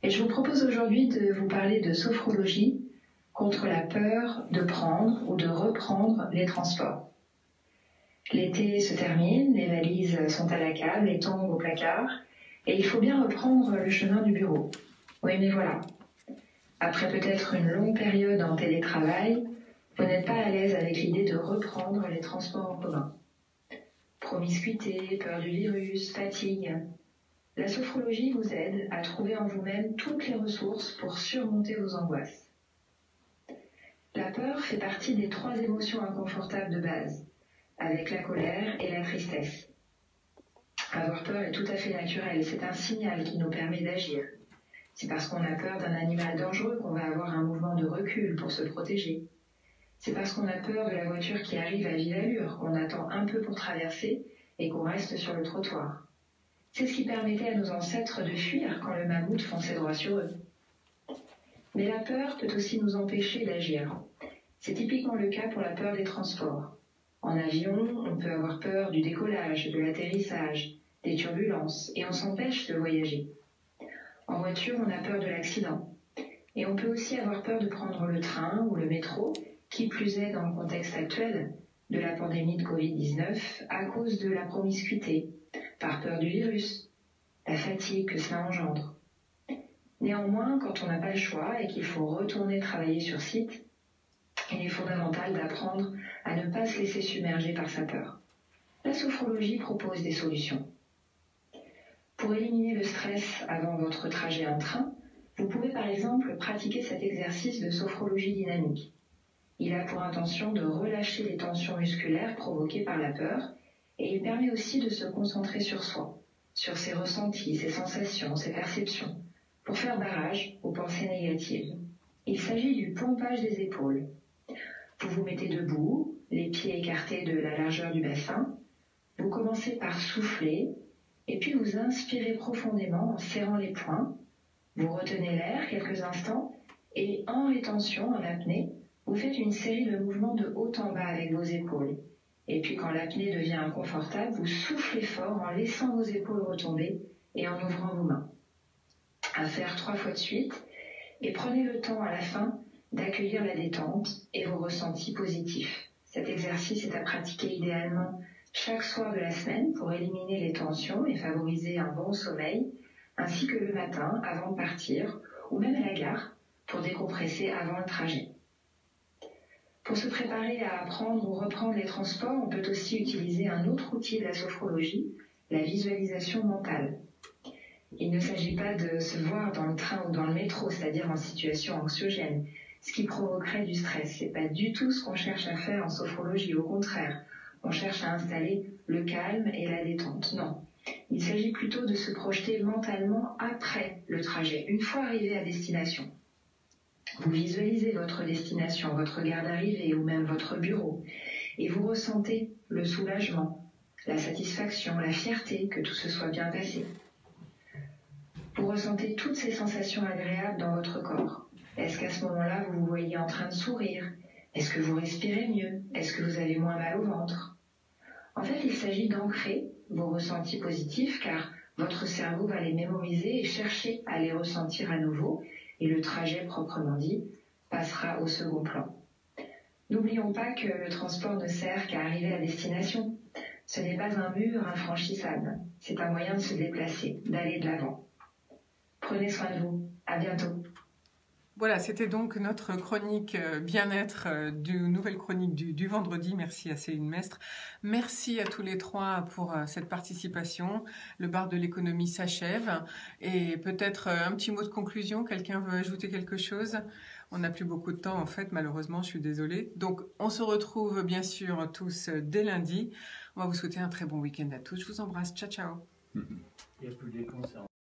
Et je vous propose aujourd'hui de vous parler de sophrologie contre la peur de prendre ou de reprendre les transports. L'été se termine, les valises sont à la cave, les tombent au placard, et il faut bien reprendre le chemin du bureau. Oui, mais voilà. Après peut-être une longue période en télétravail, Vous n'êtes pas à l'aise avec l'idée de reprendre les transports en commun. Promiscuité, peur du virus, fatigue. La sophrologie vous aide à trouver en vous-même toutes les ressources pour surmonter vos angoisses. La peur fait partie des 3 émotions inconfortables de base, avec la colère et la tristesse. Avoir peur est tout à fait naturel, c'est un signal qui nous permet d'agir. C'est parce qu'on a peur d'un animal dangereux qu'on va avoir un mouvement de recul pour se protéger. C'est parce qu'on a peur de la voiture qui arrive à vive allure qu'on attend un peu pour traverser et qu'on reste sur le trottoir. C'est ce qui permettait à nos ancêtres de fuir quand le mammouth fonçait droit sur eux. Mais la peur peut aussi nous empêcher d'agir. C'est typiquement le cas pour la peur des transports. En avion, on peut avoir peur du décollage, de l'atterrissage, des turbulences, et on s'empêche de voyager. En voiture, on a peur de l'accident. Et on peut aussi avoir peur de prendre le train ou le métro, qui plus est dans le contexte actuel de la pandémie de Covid-19, à cause de la promiscuité, par peur du virus, la fatigue que cela engendre. Néanmoins, quand on n'a pas le choix et qu'il faut retourner travailler sur site, il est fondamental d'apprendre à ne pas se laisser submerger par sa peur. La sophrologie propose des solutions. Pour éliminer le stress avant votre trajet en train, vous pouvez par exemple pratiquer cet exercice de sophrologie dynamique. Il a pour intention de relâcher les tensions musculaires provoquées par la peur et il permet aussi de se concentrer sur soi, sur ses ressentis, ses sensations, ses perceptions, pour faire barrage aux pensées négatives. Il s'agit du pompage des épaules. Vous vous mettez debout, les pieds écartés de la largeur du bassin. Vous commencez par souffler et puis vous inspirez profondément en serrant les poings. Vous retenez l'air quelques instants et en rétention, en apnée, vous faites une série de mouvements de haut en bas avec vos épaules. Et puis quand l'apnée devient inconfortable, vous soufflez fort en laissant vos épaules retomber et en ouvrant vos mains. À faire 3 fois de suite et prenez le temps à la fin d'accueillir la détente et vos ressentis positifs. Cet exercice est à pratiquer idéalement chaque soir de la semaine pour éliminer les tensions et favoriser un bon sommeil, ainsi que le matin avant de partir ou même à la gare pour décompresser avant le trajet. Pour se préparer à apprendre ou reprendre les transports, on peut aussi utiliser un autre outil de la sophrologie, la visualisation mentale. Il ne s'agit pas de se voir dans le train ou dans le métro, c'est-à-dire en situation anxiogène, ce qui provoquerait du stress. C'est pas du tout ce qu'on cherche à faire en sophrologie, au contraire. On cherche à installer le calme et la détente. Non. Il s'agit plutôt de se projeter mentalement après le trajet, une fois arrivé à destination. Vous visualisez votre destination, votre gare d'arrivée ou même votre bureau et vous ressentez le soulagement, la satisfaction, la fierté que tout se soit bien passé. Vous ressentez toutes ces sensations agréables dans votre corps. Est-ce qu'à ce moment-là, vous vous voyez en train de sourire? Est-ce que vous respirez mieux? Est-ce que vous avez moins mal au ventre? En fait, il s'agit d'ancrer vos ressentis positifs car votre cerveau va les mémoriser et chercher à les ressentir à nouveau et le trajet proprement dit passera au second plan. N'oublions pas que le transport ne sert qu'à arriver à destination. Ce n'est pas un mur infranchissable, c'est un moyen de se déplacer, d'aller de l'avant. Prenez soin de vous, à bientôt. Voilà, c'était donc notre chronique bien-être, nouvelle chronique du vendredi. Merci à Céline Mestre. Merci à tous les 3 pour cette participation. Le bar de l'économie s'achève. Et peut-être un petit mot de conclusion. Quelqu'un veut ajouter quelque chose? On n'a plus beaucoup de temps en fait, malheureusement, je suis désolée. Donc, on se retrouve bien sûr tous dès lundi. On va vous souhaiter un très bon week-end à tous. Je vous embrasse. Ciao, ciao. Il n'y a plus les concerts.